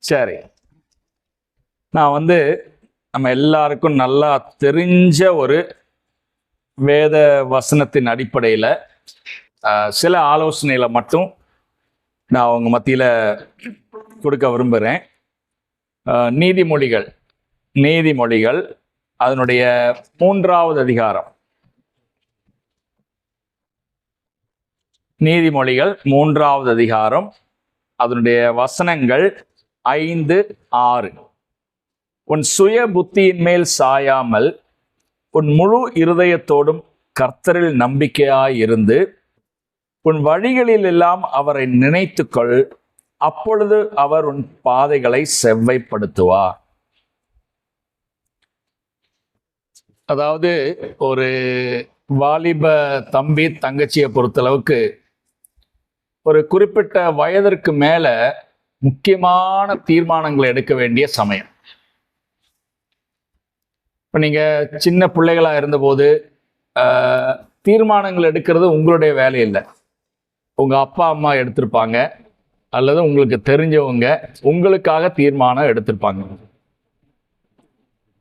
சரி, நான் நம்ம எல்லாருக்கும் நல்லா தெரிஞ்ச ஒரு வேத வசனத்தின் அடிப்படையில் சில ஆலோசனைகளை மட்டும் நான் அவங்க மத்தியில் கொடுக்க விரும்புகிறேன். நீதிமொழிகள் நீதிமொழிகள் அதனுடைய 3வது அதிகாரம். நீதிமொழிகள் 3வது அதிகாரம், அதனுடைய வசனங்கள் 5, 6. உன் சுய புத்தியின் மேல் சாயாமல் உன் முழு இருதயத்தோடும் கர்த்தரில் நம்பிக்கையாயிருந்து உன் வழிகளில் எல்லாம் அவரை நினைத்துக்கொள், அப்பொழுது அவர் உன் பாதைகளை செவ்வைப்படுத்துவார். அதாவது ஒரு வாலிப தம்பி தங்கச்சியை பொறுத்தளவுக்கு ஒரு குறிப்பிட்ட வயதிற்கு மேல முக்கியமான தீர்மானங்களை எடுக்க வேண்டிய சமயம். இப்போ நீங்கள் சின்ன பிள்ளைகளாக இருந்தபோது தீர்மானங்கள் எடுக்கிறது உங்களுடைய வேலை இல்லை. உங்கள் அப்பா அம்மா எடுத்திருப்பாங்க, அல்லது உங்களுக்கு தெரிஞ்சவங்க உங்களுக்காக தீர்மானம் எடுத்திருப்பாங்க.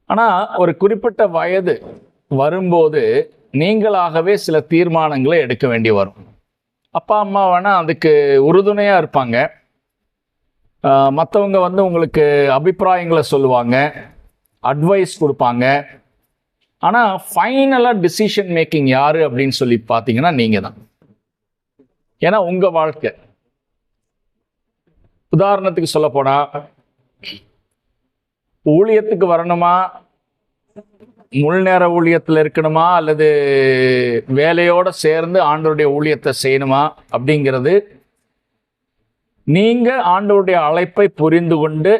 ஆனால் ஒரு குறிப்பிட்ட வயது வரும்போது நீங்களாகவே சில தீர்மானங்களை எடுக்க வேண்டி வரும். அப்பா அம்மா வேணால் அதுக்கு உறுதுணையாக இருப்பாங்க. மற்றவங்க உங்களுக்கு அபிப்பிராயங்களை சொல்லுவாங்க, அட்வைஸ் கொடுப்பாங்க. ஆனால் ஃபைனலாக டிசிஷன் மேக்கிங் யார் அப்படின்னு சொல்லி பார்த்தீங்கன்னா நீங்கள் தான். ஏன்னா உங்கள் வாழ்க்கை. உதாரணத்துக்கு சொல்ல போனால், ஊழியத்துக்கு வரணுமா, முழு நேர ஊழியத்தில் இருக்கணுமா, அல்லது வேலையோடு சேர்ந்து ஆண்டவருடைய ஊழியத்தை செய்யணுமா அப்படிங்கிறது நீங்கள் ஆண்டவருடைய அழைப்பை புரிந்து கொண்டு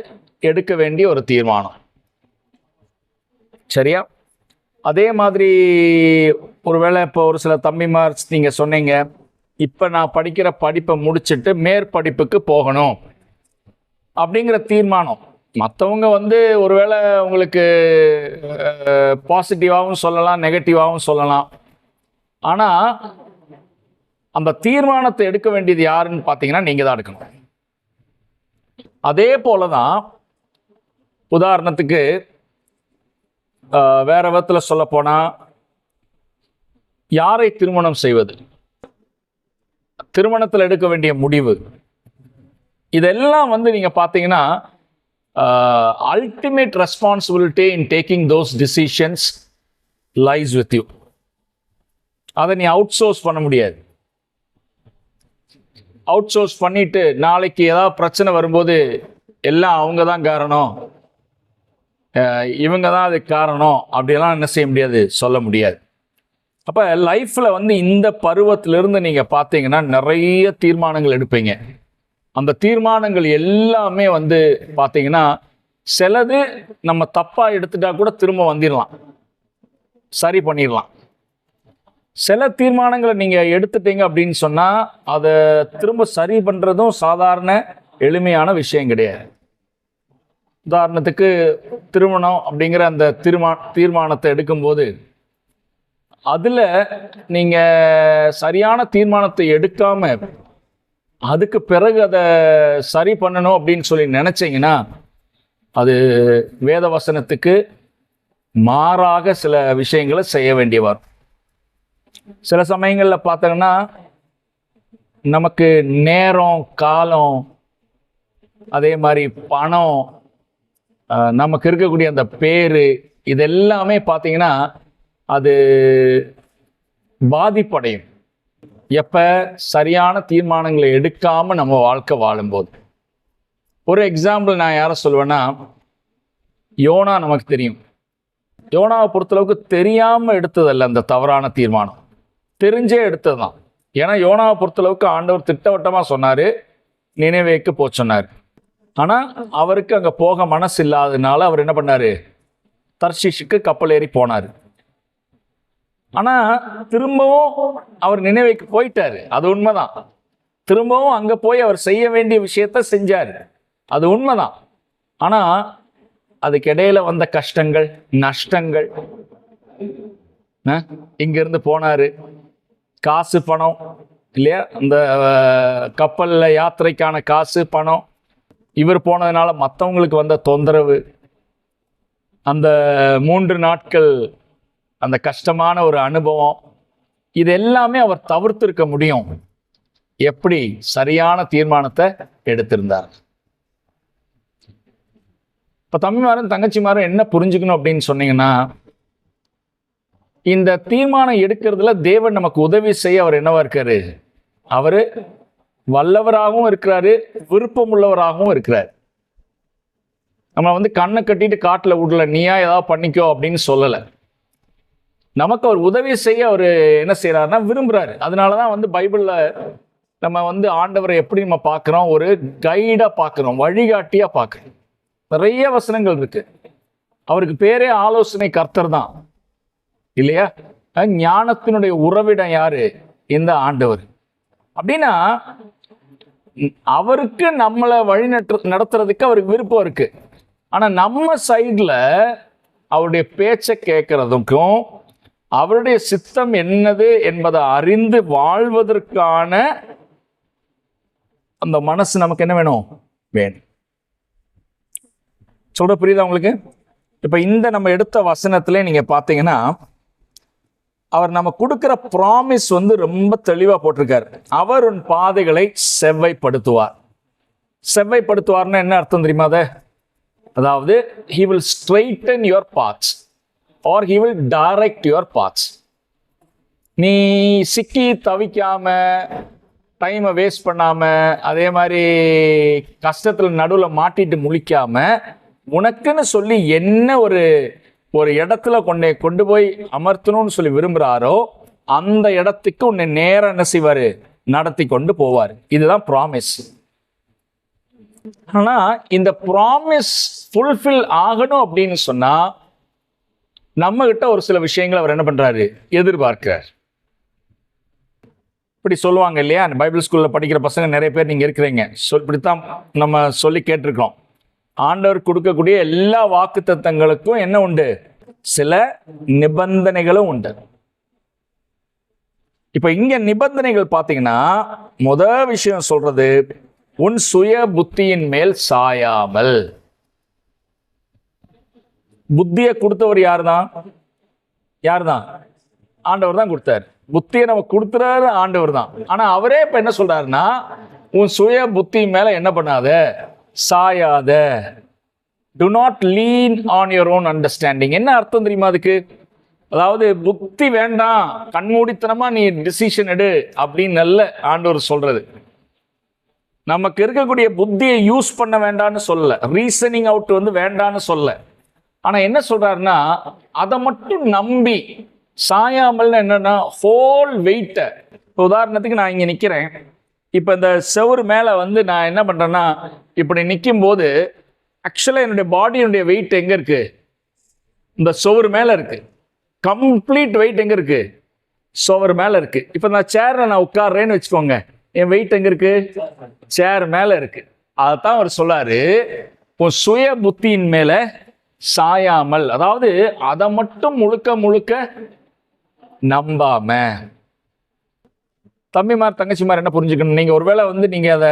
எடுக்க வேண்டிய ஒரு தீர்மானம். சரியா? அதே மாதிரி ஒருவேளை இப்போ ஒரு சில தம்பிமார் நீங்கள் சொன்னீங்க, இப்போ நான் படிக்கிற படிப்பை முடிச்சுட்டு மேற்படிப்புக்கு போகணும் அப்படிங்கிற தீர்மானம். மற்றவங்க ஒருவேளை உங்களுக்கு பாசிட்டிவாகவும் சொல்லலாம், நெகட்டிவாகவும் சொல்லலாம். ஆனால் அந்த தீர்மானத்தை எடுக்க வேண்டியது யாருன்னு பார்த்தீங்கன்னா நீங்கள் தான் எடுக்கணும். அதே போல தான் உதாரணத்துக்கு வேற விதத்தில் சொல்ல போனால், யாரை திருமணம் செய்வது, திருமணத்தில் எடுக்க வேண்டிய முடிவு, இதெல்லாம் நீங்கள் பார்த்தீங்கன்னா ultimate responsibility in taking those decisions lies with you. அதை நீ அவுட் சோர்ஸ் பண்ண முடியாது. அவுட் சோர்ஸ் பண்ணிட்டு நாளைக்கு ஏதாவது பிரச்சனை வரும்போது எல்லாம் அவங்க தான் காரணம், இவங்க தான் அதுக்கு காரணம் அப்படியெல்லாம் என்ன செய்ய முடியாது, சொல்ல முடியாது. அப்போ லைஃப்பில் இந்த பருவத்திலிருந்து நீங்கள் பார்த்தீங்கன்னா நிறைய தீர்மானங்கள் எடுப்பீங்க. அந்த தீர்மானங்கள் எல்லாமே பார்த்தீங்கன்னா சிலது நம்ம தப்பாக எடுத்துட்டா கூட திரும்ப வந்துடலாம், சரி பண்ணிடலாம். சில தீர்மானங்களை நீங்கள் எடுத்துட்டீங்க அப்படின்னு சொன்னால் அதை திரும்ப சரி பண்ணுறதும் சாதாரண எளிமையான விஷயம் கிடையாது. உதாரணத்துக்கு திருமணம் அப்படிங்கிற அந்த தீர்மானத்தை எடுக்கும்போது அதில் நீங்கள் சரியான தீர்மானத்தை எடுக்காம அதுக்கு பிறகு அதை சரி பண்ணணும் அப்படின்னு சொல்லி நினச்சிங்கன்னா அது வேத வசனத்துக்கு மாறாக சில விஷயங்களை செய்ய வேண்டிய வரும். சில சமயங்களில் பார்த்தோங்கன்னா நமக்கு நேரம், காலம், அதே மாதிரி பணம், நமக்கு இருக்கக்கூடிய அந்த பேர், இதெல்லாமே பார்த்தீங்கன்னா அது பாதிப்படையும் எப்போ சரியான தீர்மானங்களை எடுக்காமல் நம்ம வாழ்க்கை வாழும்போது. ஒரு எக்ஸாம்பிள் நான் யாரை சொல்லுவேன்னா, யோனா நமக்கு தெரியும். யோனாவை பொறுத்தளவுக்கு தெரியாமல் எடுத்ததல்ல அந்த தவறான தீர்மானம், தெரிஞ்சே எடுத்தது தான். ஏன்னா யோனாவை பொறுத்தளவுக்கு ஆண்டவர் திட்டவட்டமாக சொன்னார், நினைவேக்கு போக சொன்னார். ஆனால் அவருக்கு அங்கே போக மனசு இல்லாததுனால அவர் என்ன பண்ணார், தர்ஷீஷுக்கு கப்பல் ஏறி போனார். ஆனால் திரும்பவும் அவர் நினைவேக்கு போயிட்டார், அது உண்மைதான். திரும்பவும் அங்கே போய் அவர் செய்ய வேண்டிய விஷயத்த செஞ்சார், அது உண்மைதான். ஆனால் அதுக்கு இடையில வந்த கஷ்டங்கள், நஷ்டங்கள், இங்கிருந்து போனார், காசு பணம் இல்லையா, அந்த கப்பலில் யாத்திரைக்கான காசு பணம், இவர் போனதுனால மற்றவங்களுக்கு வந்த தொந்தரவு, அந்த 3 நாட்கள் அந்த கஷ்டமான ஒரு அனுபவம், இது எல்லாமே அவர் தவிர்த்திருக்க முடியும். எப்படி? சரியான தீர்மானத்தை எடுத்திருந்தார். இப்ப தம்பிமாரும் தங்கச்சிமாரும் என்ன புரிஞ்சுக்கணும் அப்படின்னு சொன்னீங்கன்னா, இந்த தீர்மானம் எடுக்கிறதுல தேவன் நமக்கு உதவி செய்ய அவர் என்னவா இருக்காரு? அவரு வல்லவராகவும் இருக்கிறாரு, விருப்பம் உள்ளவராகவும் இருக்கிறார். நம்ம கண்ணை கட்டிட்டு காட்டுல விடல, நீயா ஏதாவது பண்ணிக்கோ அப்படின்னு சொல்லல. நமக்கு அவர் உதவி செய்ய அவர் என்ன செய்யறாருன்னா விரும்புறாரு. அதனாலதான் பைபிள்ல நம்ம ஆண்டவரை எப்படி நம்ம பார்க்கிறோம்? ஒரு கைடா பார்க்கிறோம், வழிகாட்டியா பார்க்கிறோம். நிறைய வசனங்கள் இருக்கு. அவருக்கு பேரே ஆலோசனை கர்த்தர் தான், இல்லையா? ஞானத்தினுடைய உறவிடம் யாரு? இந்த ஆண்டவர். அப்படின்னா அவருக்கு நம்மளை வழி நடத்துறதுக்கு அவருக்கு விருப்பம் இருக்கு. ஆனா நம்ம சைட்ல அவருடைய பேச்சை கேட்கறதுக்கும் அவருடைய சித்தம் என்னது என்பதை அறிந்து வாழ்வதற்கான அந்த மனசு நமக்கு என்ன வேணும்? வேணும். சொல்ற புரியுதா உங்களுக்கு? இப்ப இந்த நம்ம எடுத்த வசனத்திலே நீங்க பாத்தீங்கன்னா, அவர் நம்ம கொடுக்கிற ப்ராமிஸ் ரொம்ப தெளிவா போட்டிருக்காரு. அவர் உன் பாதைகளை செவ்வைப்படுத்துவார். செவ்வைப்படுத்துவார்னா என்ன அர்த்தம் தெரியுமா? அதாவது he will straighten your paths or he will direct your paths. நீ சிக்கி தவிக்காம, டைமை வேஸ்ட் பண்ணாம, அதே மாதிரி கஷ்டத்துல நடுவில் மாட்டிட்டு முழிக்காம, உனக்குன்னு சொல்லி என்ன ஒரு இடத்துல கொண்டு போய் அமர்த்தணும்னு சொல்லி விரும்புறாரோ அந்த இடத்துக்கு உன்னை நேரம் என்ன செய்வாரு? நடத்தி கொண்டு போவார். இதுதான் ப்ராமிஸ். ஆனா இந்த ப்ராமிஸ் ஃபுல்ஃபில் ஆகணும் அப்படின்னு சொன்னா நம்ம கிட்ட ஒரு சில விஷயங்களை அவர் என்ன பண்றாரு? எதிர்பார்க்கிறார். இப்படி சொல்லுவாங்க இல்லையா? பைபிள் ஸ்கூல்ல படிக்கிற பசங்க நிறைய பேர் நீங்க இருக்கிறீங்க. இப்படித்தான் நம்ம சொல்லி கேட்டிருக்கோம். ஆண்டவர் கொடுக்கக்கூடிய எல்லா வாக்குத்தத்தங்களுக்கும் என்ன உண்டு? சில நிபந்தனைகளும் உண்டு. இப்ப இங்க நிபந்தனைகள் பாத்தீங்கன்னா, முதல் விஷயம் சொல்றது, உன் சுய புத்தியின் மேல் சாயாமல். புத்தியை கொடுத்தவர் யாருதான்? யாருதான்? ஆண்டவர் தான் கொடுத்தாரு. புத்தியை நம்ம கொடுத்துறாரு ஆண்டவர் தான். ஆனா அவரே இப்ப என்ன சொல்றாருன்னா, உன் சுய புத்தி மேல என்ன பண்ணாத? சாயாத. Do not lean on your own understanding. என்ன அர்த்தம் தெரியுமா அதுக்கு? அதாவது புத்தி வேண்டாம், கண்மூடித்தனமா நீ டிசிஷன் எடு அப்படின்னு நல்ல ஆண்டவர் சொல்றது. நமக்கு இருக்கக்கூடிய புத்தியை யூஸ் பண்ண வேண்டாம்னு சொல்லல, ரீசனிங் அவுட் வேண்டான்னு சொல்லல. ஆனா என்ன சொல்றாருன்னா, அதை மட்டும் நம்பி சாயாமல் என்னன்னா ஹோல் வெயிட்ட. இப்போ உதாரணத்துக்கு நான் இங்க நிக்கிறேன். இப்ப இந்த செவுரு மேல நான் என்ன பண்றேன்னா, இப்படி நிற்கும் போது ஆக்சுவலா என்னுடைய பாடியினுடைய வெயிட் எங்க இருக்கு? இந்த சுவர் மேல இருக்கு. கம்ப்ளீட் வெயிட் எங்க இருக்கு? சுவர் மேல இருக்கு. இப்ப நான் சேர்ல நான் உட்கார்றேன்னு வச்சுக்கோங்க, என் வெயிட் எங்க இருக்கு? சேர் மேல இருக்கு. அதைத்தான் அவர் சொல்லாரு, உன் சுய புத்தியின் மேல சாயாமல். அதாவது அதை மட்டும் முழுக்க முழுக்க நம்பாம. தம்பிமார் தங்கச்சிமார் என்ன புரிஞ்சுக்கணும்? நீங்க ஒருவேளை நீங்க அதை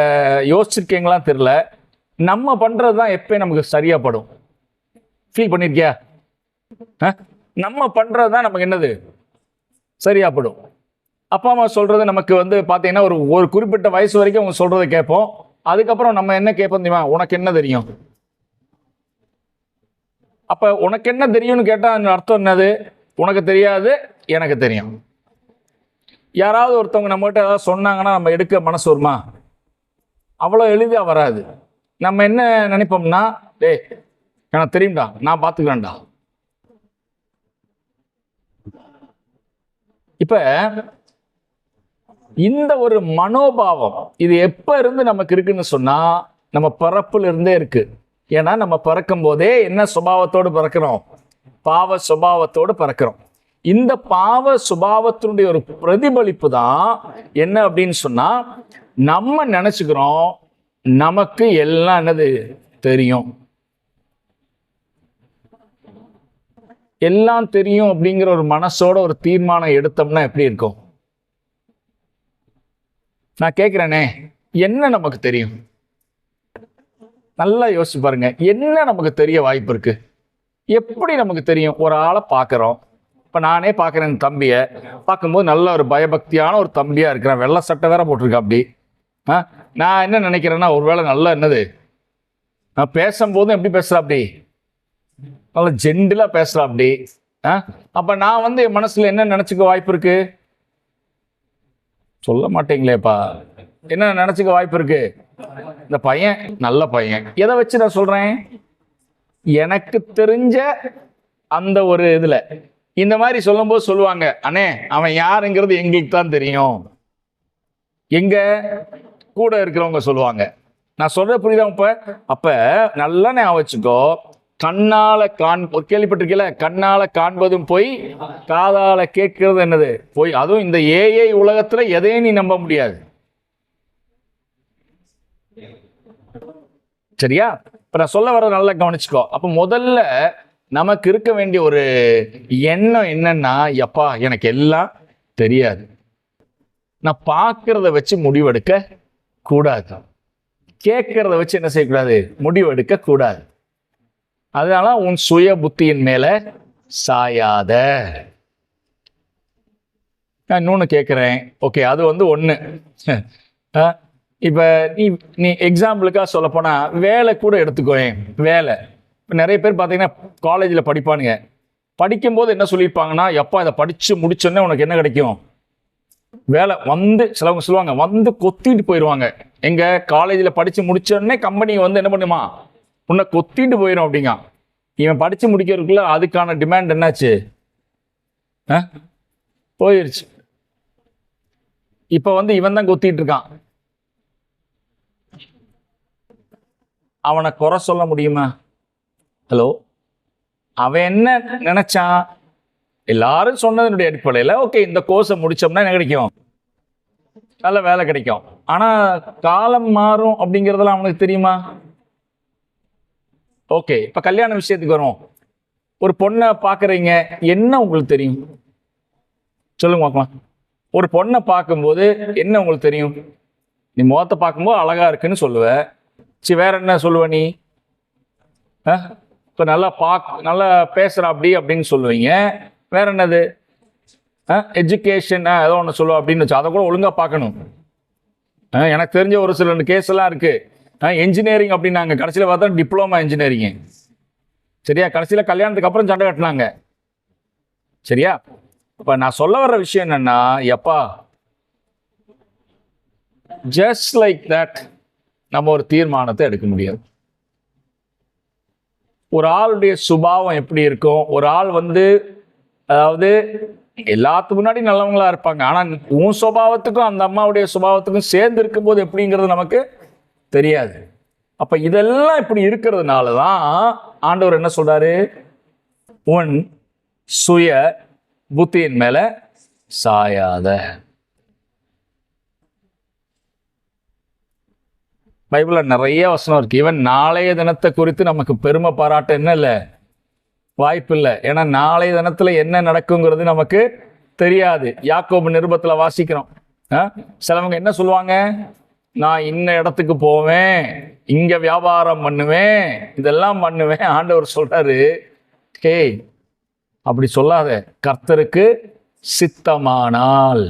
யோசிச்சிருக்கீங்களா தெரியல, நம்ம பண்றதுதான் எப்பயும் நமக்கு சரியா படும். ஃபீல் பண்ணிருக்கியா? நம்ம பண்றதுதான் நமக்கு என்னது? சரியா படும். அப்பா அம்மா சொல்றது நமக்கு பாத்தீங்கன்னா ஒரு குறிப்பிட்ட வயசு வரைக்கும் அவங்க சொல்றதை கேட்போம். அதுக்கப்புறம் நம்ம என்ன கேட்போம் தெரியுமா? உனக்கு என்ன தெரியும்? அப்ப உனக்கு என்ன தெரியும்னு கேட்டா அர்த்தம் என்னது? உனக்கு தெரியாது, எனக்கு தெரியும். யாராவது ஒருத்தவங்க நம்ம கிட்ட ஏதாவது சொன்னாங்கன்னா நம்ம எடுக்க மனசு வருமா? அவ்வளவு எளிதா வராது. நம்ம என்ன நினைப்போம்னா, டேய் எனக்கு தெரியும்டா, நான் பார்த்துக்கிறேன்டா. இப்ப இந்த ஒரு மனோபாவம் இது எப்ப இருந்து நமக்கு இருக்குன்னு சொன்னா, நம்ம பிறப்புல இருந்தே இருக்கு. ஏன்னா நம்ம பிறக்கும் போதே என்ன சுபாவத்தோடு பிறக்கிறோம்? பாவ சுபாவத்தோடு பிறக்கிறோம். இந்த பாவ சுபாவத்தினுடைய ஒரு பிரதிபலிப்பு தான் என்ன அப்படின்னு சொன்னா, நம்ம நினைச்சுக்கிறோம் நமக்கு எல்லாம் என்னது தெரியும், எல்லாம் தெரியும் அப்படிங்கிற ஒரு மனசோட ஒரு தீர்மானம் எடுத்தோம்னா எப்படி இருக்கும்? நான் கேட்கிறேனே, என்ன நமக்கு தெரியும்? நல்லா யோசிச்சு பாருங்க, என்ன நமக்கு தெரிய வாய்ப்பு இருக்கு? எப்படி நமக்கு தெரியும்? ஒரு ஆளை பார்க்குறோம். இப்போ நானே பார்க்குறேன், என் தம்பியை பார்க்கும்போது நல்ல ஒரு பயபக்தியான ஒரு தம்பியாக இருக்கிறேன். வெள்ளை சட்டை வேற போட்டிருக்கேன். அப்படி நான் என்ன நினைக்கிறேன்னா, ஒருவேளை நல்லா என்னது நான் பேசும்போதும் எப்படி பேசுகிறேன், அப்படி நல்லா ஜென்டிலாக பேசுகிறேன் அப்படி. அப்போ நான் வந்து என் மனசில் என்ன நினச்சிக்க வாய்ப்பு இருக்கு? சொல்ல மாட்டீங்களேப்பா. என்ன நினச்சிக்க வாய்ப்பு இருக்கு? இந்த பையன் நல்ல பையன். எதை வச்சு நான் சொல்கிறேன்? எனக்கு தெரிஞ்ச அந்த ஒரு இதில் இந்த மாதிரி சொல்லும்போது சொல்லுவாங்க, அண்ணே அவன் யாருங்கிறது எங்களுக்கு தான் தெரியும். எங்க கூட இருக்கிறவங்க சொல்லுவாங்க. நான் சொல்ற புரியுதா? அப்ப நல்லா ஞாபகம் வச்சுக்கோ, கண்ணால கேள்விப்பட்டிருக்கல, கண்ணால காண்பதும் போய் காதால கேட்கிறது என்னது போய். அதுவும் இந்த ஏஐ உலகத்துல எதையும் நீ நம்ப முடியாது. சரியா? இப்ப நான் சொல்ல வர நல்லா கவனிச்சுக்கோ. அப்ப முதல்ல நமக்கு இருக்க வேண்டிய ஒரு எண்ணம் என்னன்னா, எப்பா எனக்கு எல்லாம் தெரியாது. நான் பார்க்கறத வச்சு முடிவெடுக்க கூடாது. கேட்கறத வச்சு என்ன செய்யக்கூடாது? முடிவெடுக்க கூடாது. அதனால உன் சுய புத்தியின் மேல சாயாத. நான் இன்னொன்னு கேட்கிறேன். ஓகே, அது வந்து ஒண்ணு. இப்ப நீ எக்ஸாம்பிளுக்காக சொல்ல போனா வேலை கூட எடுத்துக்கோயேன். வேலை இப்போ நிறைய பேர் பார்த்தீங்கன்னா காலேஜில் படிப்பானுங்க. படிக்கும்போது என்ன சொல்லியிருப்பாங்கன்னா, எப்பா இதை படித்து முடிச்சோன்னே உனக்கு என்ன கிடைக்கும்? வேலை. வந்து சிலவங்க சொல்லுவாங்க, வந்து கொத்திட்டு போயிடுவாங்க. எங்கள் காலேஜில் படித்து முடிச்சோடனே கம்பெனி வந்து என்ன பண்ணுமா, உன்னை கொத்திட்டு போயிடும் அப்படிங்க. இவன் படித்து முடிக்கிறதுக்குள்ள அதுக்கான டிமாண்ட் என்னாச்சு? போயிருச்சு. இப்போ வந்து இவன் தான் கொத்திட்டு இருக்கான். அவனை குறை சொல்ல முடியுமா? ஹலோ, அவன் என்ன நினைச்சான்? எல்லாரும் சொன்னதனுடைய அடிப்படையில் ஓகே இந்த கோர்ஸை முடிச்சோம்னா என்ன கிடைக்கும்? நல்ல வேலை கிடைக்கும். ஆனா காலம் மாறும் அப்படிங்கிறதெல்லாம் அவனுக்கு தெரியுமா? ஓகே, இப்ப கல்யாண விஷயத்துக்கு வரும். ஒரு பொண்ணை பாக்குறீங்க, என்ன உங்களுக்கு தெரியும்? சொல்லுங்க பார்க்கலாம். ஒரு பொண்ணை பார்க்கும்போது என்ன உங்களுக்கு தெரியும்? நீ முகத்தை பார்க்கும்போது அழகா இருக்குன்னு சொல்லுவ. சரி, வேற என்ன சொல்லுவ நீ? இப்போ நல்லா பேசுற அப்படின்னு சொல்லுவீங்க. வேற என்னது? எஜுகேஷன் ஏதோ ஒன்று சொல்லுவோம் அப்படின்னு வச்சு, அதை கூட ஒழுங்கா பார்க்கணும். எனக்கு தெரிஞ்ச ஒரு சில கேஸ் எல்லாம் இருக்கு. என்ஜினியரிங் அப்படின்னாங்க, கடைசியில் பார்த்தா டிப்ளமா இன்ஜினியரிங். சரியா? கடைசியில் கல்யாணத்துக்கு அப்புறம் சண்டை கட்டினாங்க. சரியா? இப்போ நான் சொல்ல வர்ற விஷயம் என்னன்னா, எப்பா ஜஸ்ட் லைக் தட் நம்ம ஒரு தீர்மானத்தை எடுக்க முடியாது. ஒரு ஆளுடைய சுபாவம் எப்படி இருக்கும்? ஒரு ஆள் வந்து அதாவது எல்லாத்துக்கு முன்னாடி நல்லவங்களா இருப்பாங்க. ஆனா உன் சுபாவத்துக்கும் அந்த அம்மாவுடைய சுபாவத்துக்கும் சேர்ந்து இருக்கும்போது எப்படிங்கிறது நமக்கு தெரியாது. அப்ப இதெல்லாம் இப்படி இருக்கிறதுனாலதான் ஆண்டவர் என்ன சொல்றாரு? உன் சுய புத்தியின் மேல சாயாத. பைபிள்ல நிறைய வசனம் இருக்கு. இவன் நாளைய தினத்தை குறித்து நமக்கு பெருமை பாராட்ட என்ன இல்லை, வாய்ப்பு இல்லை. ஏன்னா நாளைய தினத்துல என்ன நடக்குங்கிறது நமக்கு தெரியாது. யாக்கோபு நிருபத்துல வாசிக்கிறோம். சிலவங்க என்ன சொல்லுவாங்க? நான் இன்ன இடத்துக்கு போவேன், இங்க வியாபாரம் பண்ணுவேன், இதெல்லாம் பண்ணுவேன். ஆண்டவர் சொல்றாரு, ஹே அப்படி சொல்லாத. கர்த்தருக்கு சித்தமானால்.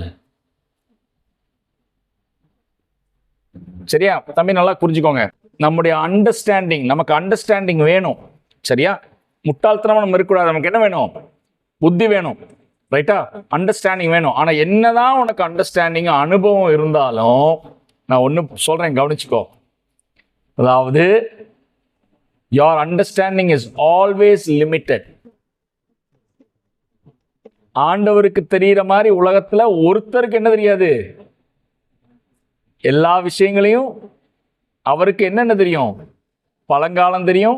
சரியா தம்பி? நல்லா புரிஞ்சுக்கோங்க. நம்முடைய அண்டர்ஸ்டாண்டிங், நமக்கு அண்டர்ஸ்டாண்டிங் வேணும். சரியா? முட்டாள்தனமா நம்ம இருக்கக்கூடாது. நமக்கு என்ன வேணும்? புத்தி வேணும். ரைட்டா? அண்டர்ஸ்டாண்டிங் வேணும். ஆனா என்னதான் உனக்கு அண்டர்ஸ்டாண்டிங் அனுபவம் இருந்தாலும் நான் ஒண்ணு சொல்றேன், கவனிச்சுக்கோ. அதாவது your understanding is always limited. ஆண்டவருக்கு தெரிகிற மாதிரி உலகத்துல ஒருத்தருக்கு என்ன தெரியாது? எல்லா விஷயங்களையும் அவருக்கு என்னென்ன தெரியும்? பழங்காலம் தெரியும்,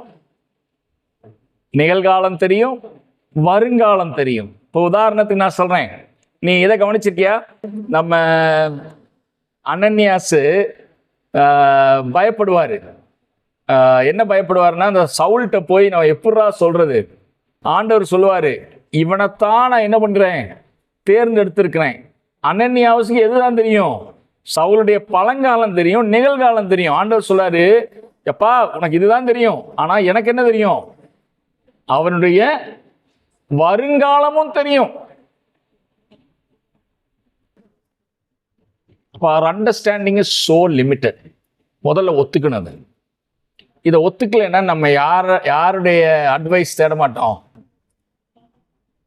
நிகழ்காலம் தெரியும், வருங்காலம் தெரியும். இப்போ உதாரணத்துக்கு நான் சொல்றேன், நீ இதை கவனிச்சிருக்கியா? நம்ம அனன்யாசு பயப்படுவாரு. என்ன பயப்படுவாருன்னா, அந்த சவுல்கிட்ட போய் நான் எப்படா சொல்றது? ஆண்டவர் சொல்லுவாரு, இவனைத்தான் நான் என்ன பண்றேன்? தேர்ந்தெடுத்திருக்கிறேன். அனன்யாவுக்கு எதுதான் தெரியும்? சவுளுடைய பழங்காலம் தெரியும், நிகழ்காலம் தெரியும். ஆண்டவர் சொல்றாரு, எப்பா உனக்கு இதுதான் தெரியும், ஆனா எனக்கு என்ன தெரியும்? அவனுடைய வருங்காலமும் தெரியும். our understanding is so limited. முதல்ல ஒத்துக்கணும். இதை ஒத்துக்கலைன்னா நம்ம யாருடைய அட்வைஸ் தேட மாட்டோம்?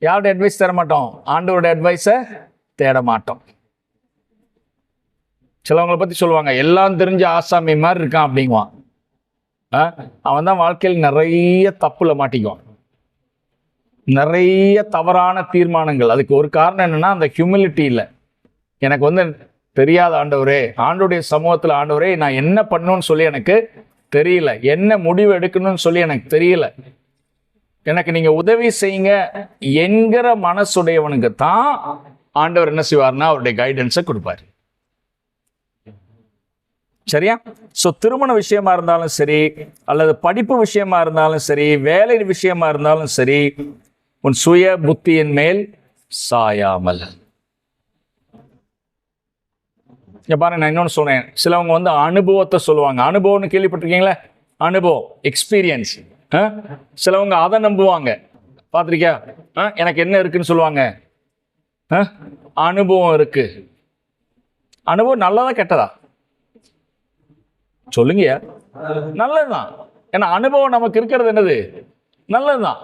யாருடைய அட்வைஸ் தேட மாட்டோம்? ஆண்டவருடைய அட்வைஸை தேட மாட்டோம். சிலவங்களை பற்றி சொல்லுவாங்க, எல்லாம் தெரிஞ்ச ஆசாமி மாதிரி இருக்கான் அப்படிங்குவான். அவன் தான் வாழ்க்கையில் நிறைய தப்புல மாட்டிக்குவான், நிறைய தவறான தீர்மானங்கள். அதுக்கு ஒரு காரணம் என்னன்னா, அந்த ஹியூமிலிட்டி இல்லை. எனக்கு தெரியாத ஆண்டவரே, ஆண்டவருடைய சமூகத்தில் ஆண்டவரே நான் என்ன பண்ணணும்னு சொல்லி எனக்கு தெரியல, என்ன முடிவு எடுக்கணும்னு சொல்லி எனக்கு தெரியல, எனக்கு நீங்க உதவி செய்யுங்க என்கிற மனசுடையவனுக்கு தான் ஆண்டவர் என்ன செய்வார்னா அவருடைய கைடன்ஸை கொடுப்பார். சரியா? ஸோ திருமண விஷயமா இருந்தாலும் சரி, அல்லது படிப்பு விஷயமா இருந்தாலும் சரி, வேலை விஷயமா இருந்தாலும் சரி, உன் சுய புத்தியின் மேல் சாயாமல். இங்க பாருங்க, நான் இன்னொன்று சொன்னேன். சிலவங்க அனுபவத்தை சொல்லுவாங்க. அனுபவம்னு கேள்விப்பட்டிருக்கீங்களா? அனுபவம், எக்ஸ்பீரியன்ஸ். சிலவங்க அதை நம்புவாங்க. பார்த்துருக்கியா? எனக்கு என்ன இருக்குன்னு சொல்லுவாங்க, அனுபவம் இருக்கு. அனுபவம் நல்லதா கெட்டதா? சொல்லுங்க. நல்லதுதான். ஏன்னா அனுபவம் நமக்கு இருக்கிறது என்னது? நல்லதுதான்,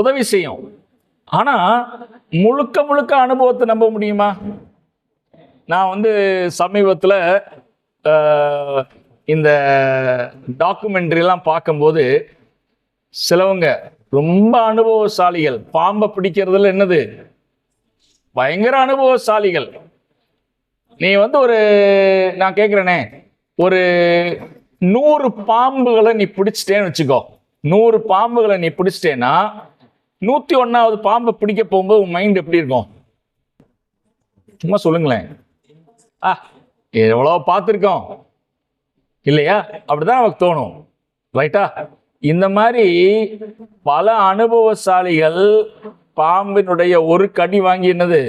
உதவி செய்யும். ஆனா முழுக்க முழுக்க அனுபவத்தை நம்ப முடியுமா? நான் சமீபத்தில் இந்த டாக்குமெண்ட்ரிலாம் பார்க்கும்போது சிலவங்க ரொம்ப அனுபவசாலிகள், பாம்பை பிடிக்கிறதுல என்னது பயங்கர அனுபவசாலிகள். நீ நான் கேட்குறேனே, ஒரு 100 பாம்புகளை நீ பிடிச்சிட்டேன்னு வச்சுக்கோ. 100 பாம்புகளை நீ பிடிச்சிட்டேன்னா 101வது பாம்பை பிடிக்க போகும்போது உன் மைண்ட் எப்படி இருக்கும்? சும்மா சொல்லுங்களேன். எவ்வளோ பார்த்துருக்கோம் இல்லையா? அப்படிதான் நமக்கு தோணும். ரைட்டா? இந்த மாதிரி பல அனுபவசாலிகள் பாம்பினுடைய ஒரு கடி வாங்கி என்னது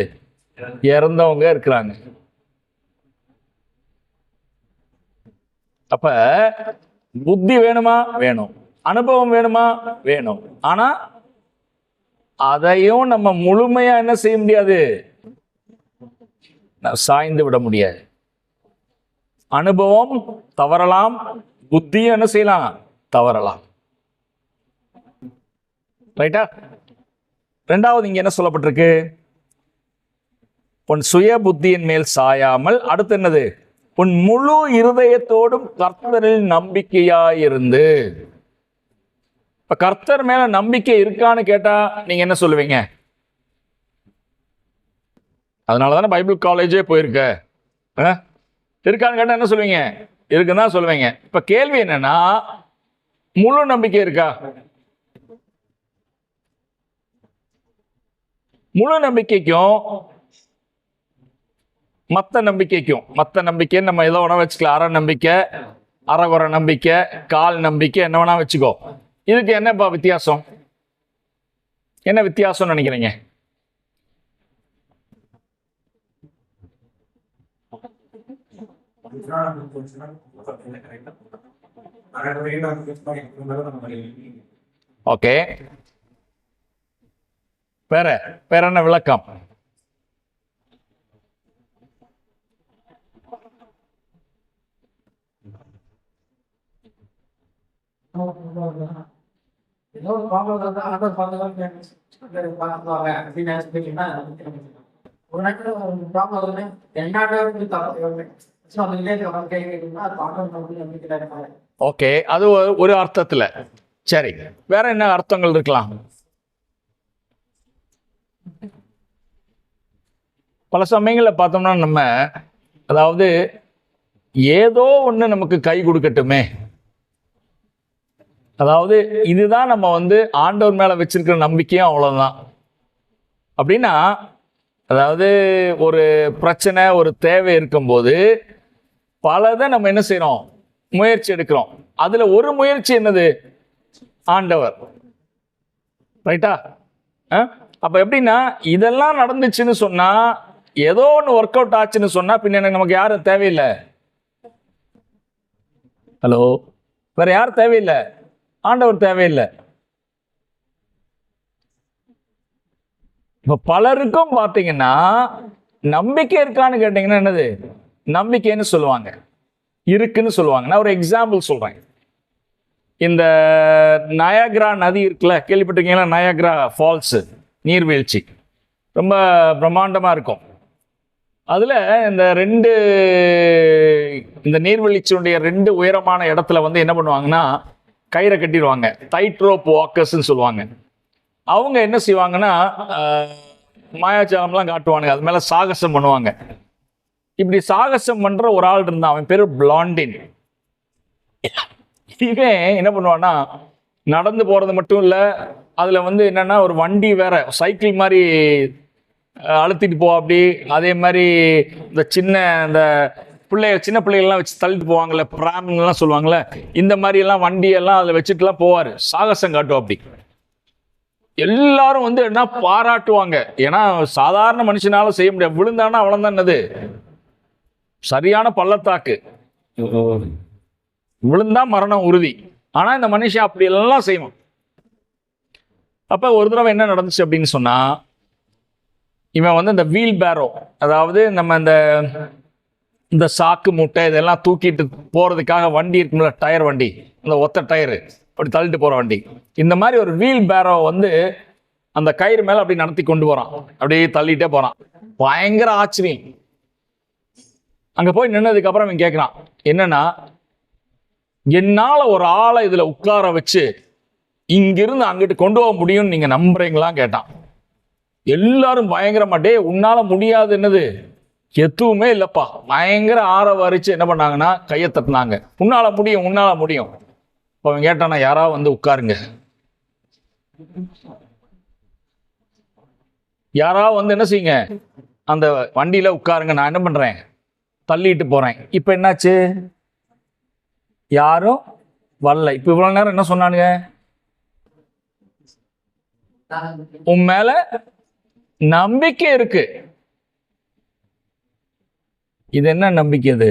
இறந்தவங்க இருக்கிறாங்க. அப்ப புத்தி வேணுமா? வேணும். அனுபவம் வேணுமா? வேணும். ஆனா அதையும் நம்ம முழுமையா என்ன செய்ய முடியாது, சாய்ந்து விட முடியாது. அனுபவம் தவறலாம், புத்தியும் என்ன செய்யலாம், தவறலாம். ரைட்டா? ரெண்டாவது இங்க என்ன சொல்லப்பட்டிருக்கு? உன் சுய புத்தியின் மேல் சாயாமல், அடுத்து என்னது? உன் முழு இருதயத்தோடும் கர்த்தரில் நம்பிக்கையாயிருந்து. இப்ப கர்த்தர் மேல நம்பிக்கை இருக்கான்னு கேட்டா நீங்க என்ன சொல்லுவீங்க? அதனாலதானே பைபிள் காலேஜே போயிருக்க. இருக்கான்னு கேட்டா என்ன சொல்லுவீங்க? இருக்குன்னு தான் சொல்லுவீங்க. இப்ப கேள்வி என்னன்னா, முழு நம்பிக்கை இருக்கா? முழு நம்பிக்கைக்கும் மற்ற நம்பிக்கை நம்ம ஏதோ வேணா வச்சுக்கலாம். அரை நம்பிக்கை, அரைகுறை நம்பிக்கை, கால் நம்பிக்கை, என்ன வேணா வச்சுக்கோ. இதுக்கு என்னப்பா வித்தியாசம்? என்ன வித்தியாசம் நினைக்கிறீங்க? ஓகே, வேற என்ன விளக்கம்? ஓகே, அது ஒரு அர்த்தத்துல. சரி, வேற என்ன அர்த்தங்கள் இருக்கலாம்? பல சமயங்களில் பார்த்தோம்னா நம்ம அதாவது ஏதோ ஒன்று நமக்கு கை கொடுக்கட்டுமே, அதாவது இதுதான் நம்ம ஆண்டவர் மேல வச்சிருக்கிற நம்பிக்கையும் அவ்வளவுதான் அப்படின்னா, அதாவது ஒரு பிரச்சனை, ஒரு தேவை இருக்கும்போது பலதை நம்ம என்ன செய்யறோம், முயற்சி எடுக்கிறோம். அதுல ஒரு முயற்சி என்னது? ஆண்டவர். ரைட்டா? அப்ப எப்படின்னா, இதெல்லாம் நடந்துச்சுன்னு சொன்னா, ஏதோ ஒன்று ஒர்க் அவுட் ஆச்சுன்னு சொன்னா பின்ன நமக்கு யாரும் தேவையில்லை. ஹலோ, வேற யார் தேவையில்லை? ஆண்டவர் தேவையில்லை. இப்ப பலருக்கும் பார்த்தீங்கன்னா நம்பிக்கை இருக்கான்னு கேட்டீங்கன்னா என்னது? நம்பிக்கைன்னு சொல்லுவாங்க, இருக்குன்னு சொல்லுவாங்க. நான் ஒரு எக்ஸாம்பிள் சொல்றேன். இந்த நயாகரா நதி இருக்குல்ல, கேள்விப்பட்டிருக்கீங்களா? நயாகரா ஃபால்ஸ் நீர்வீழ்ச்சி ரொம்ப பிரம்மாண்டமா இருக்கும். அதுல இந்த நீர்வீழ்ச்சியுடைய 2 உயரமான இடத்துல வந்து என்ன பண்ணுவாங்கன்னா, கயிறை கட்டிடுவாங்க. டைட் ரோப் வாக்கர்ஸ்ன்னு சொல்லுவாங்க. அவங்க என்ன செய்வாங்கன்னா, மாயாஜாலம்லாம் காட்டுவானுங்க, அது மேல சாகசம் பண்ணுவாங்க. இப்படி சாகசம் பண்ற ஒரு ஆள் இருந்தான், அவன் பேரு பிளாண்டின். இவன் என்ன பண்ணுவான்னா, நடந்து போறது மட்டும் இல்ல, அதுல வந்து என்னன்னா ஒரு வண்டி வேற, சைக்கிள் மாதிரி அழுத்திட்டு போ. அப்படி அதே மாதிரி இந்த சின்ன பிள்ளைகள்லாம் வச்சு தள்ளிட்டு போவாங்கல்ல, பிராம்லாம் சொல்லுவாங்கல்ல, இந்த மாதிரி எல்லாம் வண்டியெல்லாம் அதில் வச்சுட்டுலாம் போவார், சாகசம் காட்டும். அப்படி எல்லாரும் வந்து என்ன பாராட்டுவாங்க. ஏன்னா சாதாரண மனுஷனால செய்ய முடியாது. விழுந்தானா அவ்வளோதான், என்னது சரியான பள்ளத்தாக்கு, விழுந்தா மரணம் உறுதி. ஆனா இந்த மனுஷன் அப்படி எல்லாம் செய்வான். அப்ப ஒரு தடவை என்ன நடந்துச்சு அப்படின்னு சொன்னா, இவன் வந்து இந்த வீல் பேரோ, அதாவது நம்ம இந்த சாக்கு மூட்டை இதெல்லாம் தூக்கிட்டு போறதுக்காக வண்டி இருக்கும்ல, டயர் வண்டி, இந்த ஒத்த டயரு அப்படி தள்ளிட்டு போற வண்டி, இந்த மாதிரி ஒரு வீல் பேரோ வந்து அந்த கயிறு மேல அப்படி நடத்தி கொண்டு போறான், அப்படியே தள்ளிட்டே போறான். பயங்கர ஆச்சரியம். அங்க போய் நின்னதுக்கு அப்புறம் இவன் கேட்கிறான், என்னன்னா, என்னால ஒரு ஆளை இதுல உட்கார வச்சு இங்கிருந்து அங்கிட்டு கொண்டு போக முடியும்னு நீங்க நம்புறீங்களான்னு கேட்டான். எல்லாரும் பயங்கரமா, டே உன்னால முடியாது, என்னது எதுவுமே இல்லப்பா, பயங்கர ஆரவாரிச்சு என்ன பண்ணாங்கன்னா கையை தட்டினாங்க. உன்னால முடியும், உன்னால முடியும். அவன் கேட்டானா, யாராவது வந்து உட்காருங்க, யாராவது வந்து என்ன செய்யுங்க, அந்த வண்டியில உட்காருங்க, நான் என்ன பண்றேன், தள்ளிட்டு போறேன். இப்ப என்னாச்சு? யாரும் வரல. இப்ப இவ்வளவு நேரம் என்ன சொன்னானுங்க? உன் மேல நம்பிக்கை இருக்கு. இது என்ன நம்பிக்கை? இது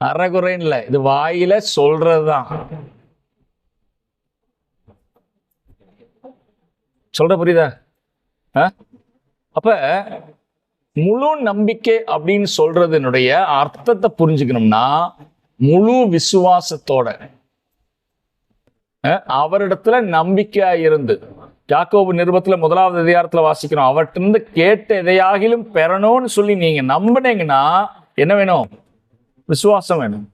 அறகுறைன்னு இல்லை, இது வாயில சொல்றதுதான். சொல்ற புரியுதா? அப்ப முழு நம்பிக்கை அப்படின்னு சொல்றதனுடைய அர்த்தத்தை புரிஞ்சுக்கணும்னா, முழு விசுவாசத்தோட அவரிடத்துல நம்பிக்கையா இருந்து, யாக்கோபு நிருபத்துல 1வது அதிகாரத்துல வாசிக்கிறோம், அவற்றிருந்து கேட்ட எதையாகிலும் பெறணும்னு சொல்லி நீங்க நம்பினீங்கன்னா என்ன வேணும்? விசுவாசம் வேணும்.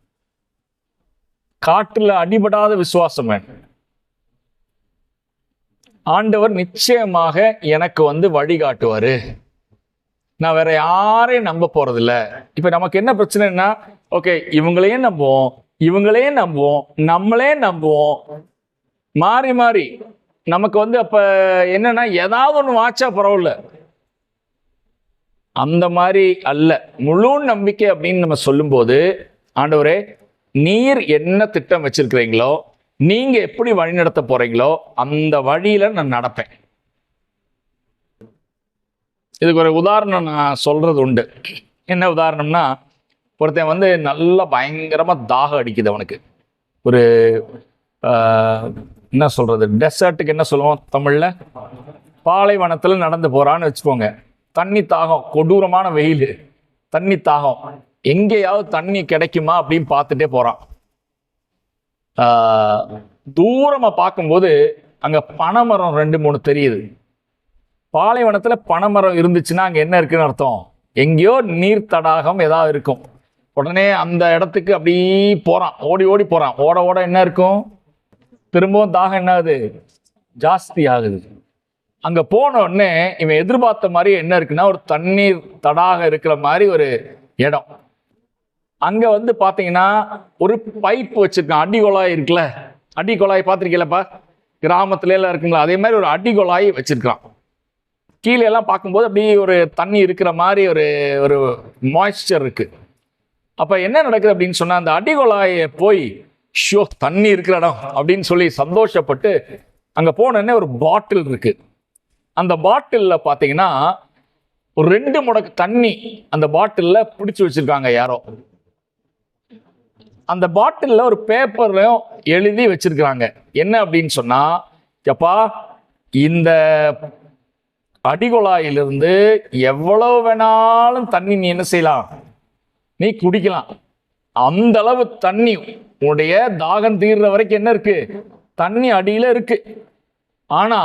காட்டுல அடிபடாத விசுவாசம் வேணும். ஆண்டவர் நிச்சயமாக எனக்கு வந்து வழிகாட்டுவாரு, நான் வேற யாரையும் நம்ப போறதில்ல. இப்ப நமக்கு என்ன பிரச்சனைன்னா, ஓகே இவங்களையும் நம்புவோம், இவங்களையும் நம்புவோம், நம்மளே நம்புவோம், மாறி மாறி. நமக்கு வந்து அப்ப என்னன்னா, ஏதாவது ஒண்ணு வாச்சா பரவாயில்ல, அந்த மாதிரி அல்ல. முழு நம்பிக்கை அப்படின்னு நம்ம சொல்லும் போது, ஆண்டவரே நீர் என்ன திட்டம் வச்சிருக்கிறீங்களோ, நீங்க எப்படி வழி நடத்த போறீங்களோ அந்த வழியில நான் நடப்பேன். இதுக்கு ஒரு உதாரணம் நான் சொல்றது உண்டு. என்ன உதாரணம்னா, ஒருத்தன் வந்து நல்லா பயங்கரமா தாகம் அடிக்குது அவனுக்கு. ஒரு என்ன சொல்றது, டெசர்ட்டுக்கு என்ன சொல்லுவோம் தமிழ்ல, பாலைவனத்துல நடந்து போறான்னு வச்சுக்கோங்க. தண்ணி தாகம், கொடூரமான வெயில், தண்ணி தாகம், எங்கேயாவது தண்ணி கிடைக்குமா அப்படின்னு பார்த்துட்டே போறான். தூரமா பார்க்கும்போது அங்க பனைமரம் 2-3 தெரியுது. பாலைவனத்துல பனைமரம் இருந்துச்சுன்னா அங்க என்ன இருக்குன்னு அர்த்தம்? எங்கேயோ நீர் தடாகம் ஏதாவது இருக்கும். உடனே அந்த இடத்துக்கு அப்படி போறான், ஓடி ஓடி போறான். ஓட ஓட என்ன இருக்கும்? திரும்பவும் தாகம் என்ன ஆகுது? ஜாஸ்தி ஆகுது. அங்க போன உடனே இவன் எதிர்பார்த்த மாதிரி என்ன இருக்குன்னா, ஒரு தண்ணீர் தடாகம் இருக்கிற மாதிரி ஒரு இடம். அங்க வந்து பாத்தீங்கன்னா ஒரு பைப் வச்சிருக்கான், அடி குழாய் இருக்குல்ல, அடி குழாய் பார்த்திருக்கீங்களப்பா, கிராமத்துல எல்லாம் இருக்குங்களா, அதே மாதிரி ஒரு அடி குழாய் வச்சிருக்கான். கீழே எல்லாம் பார்க்கும்போது அப்படியே ஒரு தண்ணி இருக்கிற மாதிரி ஒரு மாய்ஸ்சர் இருக்கு. அப்ப என்ன நடக்குது அப்படின்னு சொன்னா, அந்த அடி குழாயை போய் ஷோ தண்ணி இருக்கிற இடம் அப்படின்னு சொல்லி சந்தோஷப்பட்டு அங்க போனோடனே ஒரு பாட்டில் இருக்கு. அந்த பாட்டில்ல பாத்தீங்கன்னா ஒரு 2 முடக்கு தண்ணி அந்த பாட்டில்ல பிடிச்சு வச்சிருக்காங்க யாரோ. அந்த பாட்டிலில் ஒரு பேப்பர்லையும் எழுதி வச்சிருக்கிறாங்க. என்ன அப்படின்னு சொன்னா, எப்பா இந்த அடிகுழாயிலிருந்து எவ்வளவு வேணாலும் தண்ணி நீ என்ன செய்யலாம், நீ குடிக்கலாம். அந்த அளவு தண்ணி, உன்னுடைய தாகம் தீர்ற வரைக்கும் என்ன இருக்கு, தண்ணி அடியில இருக்கு. ஆனா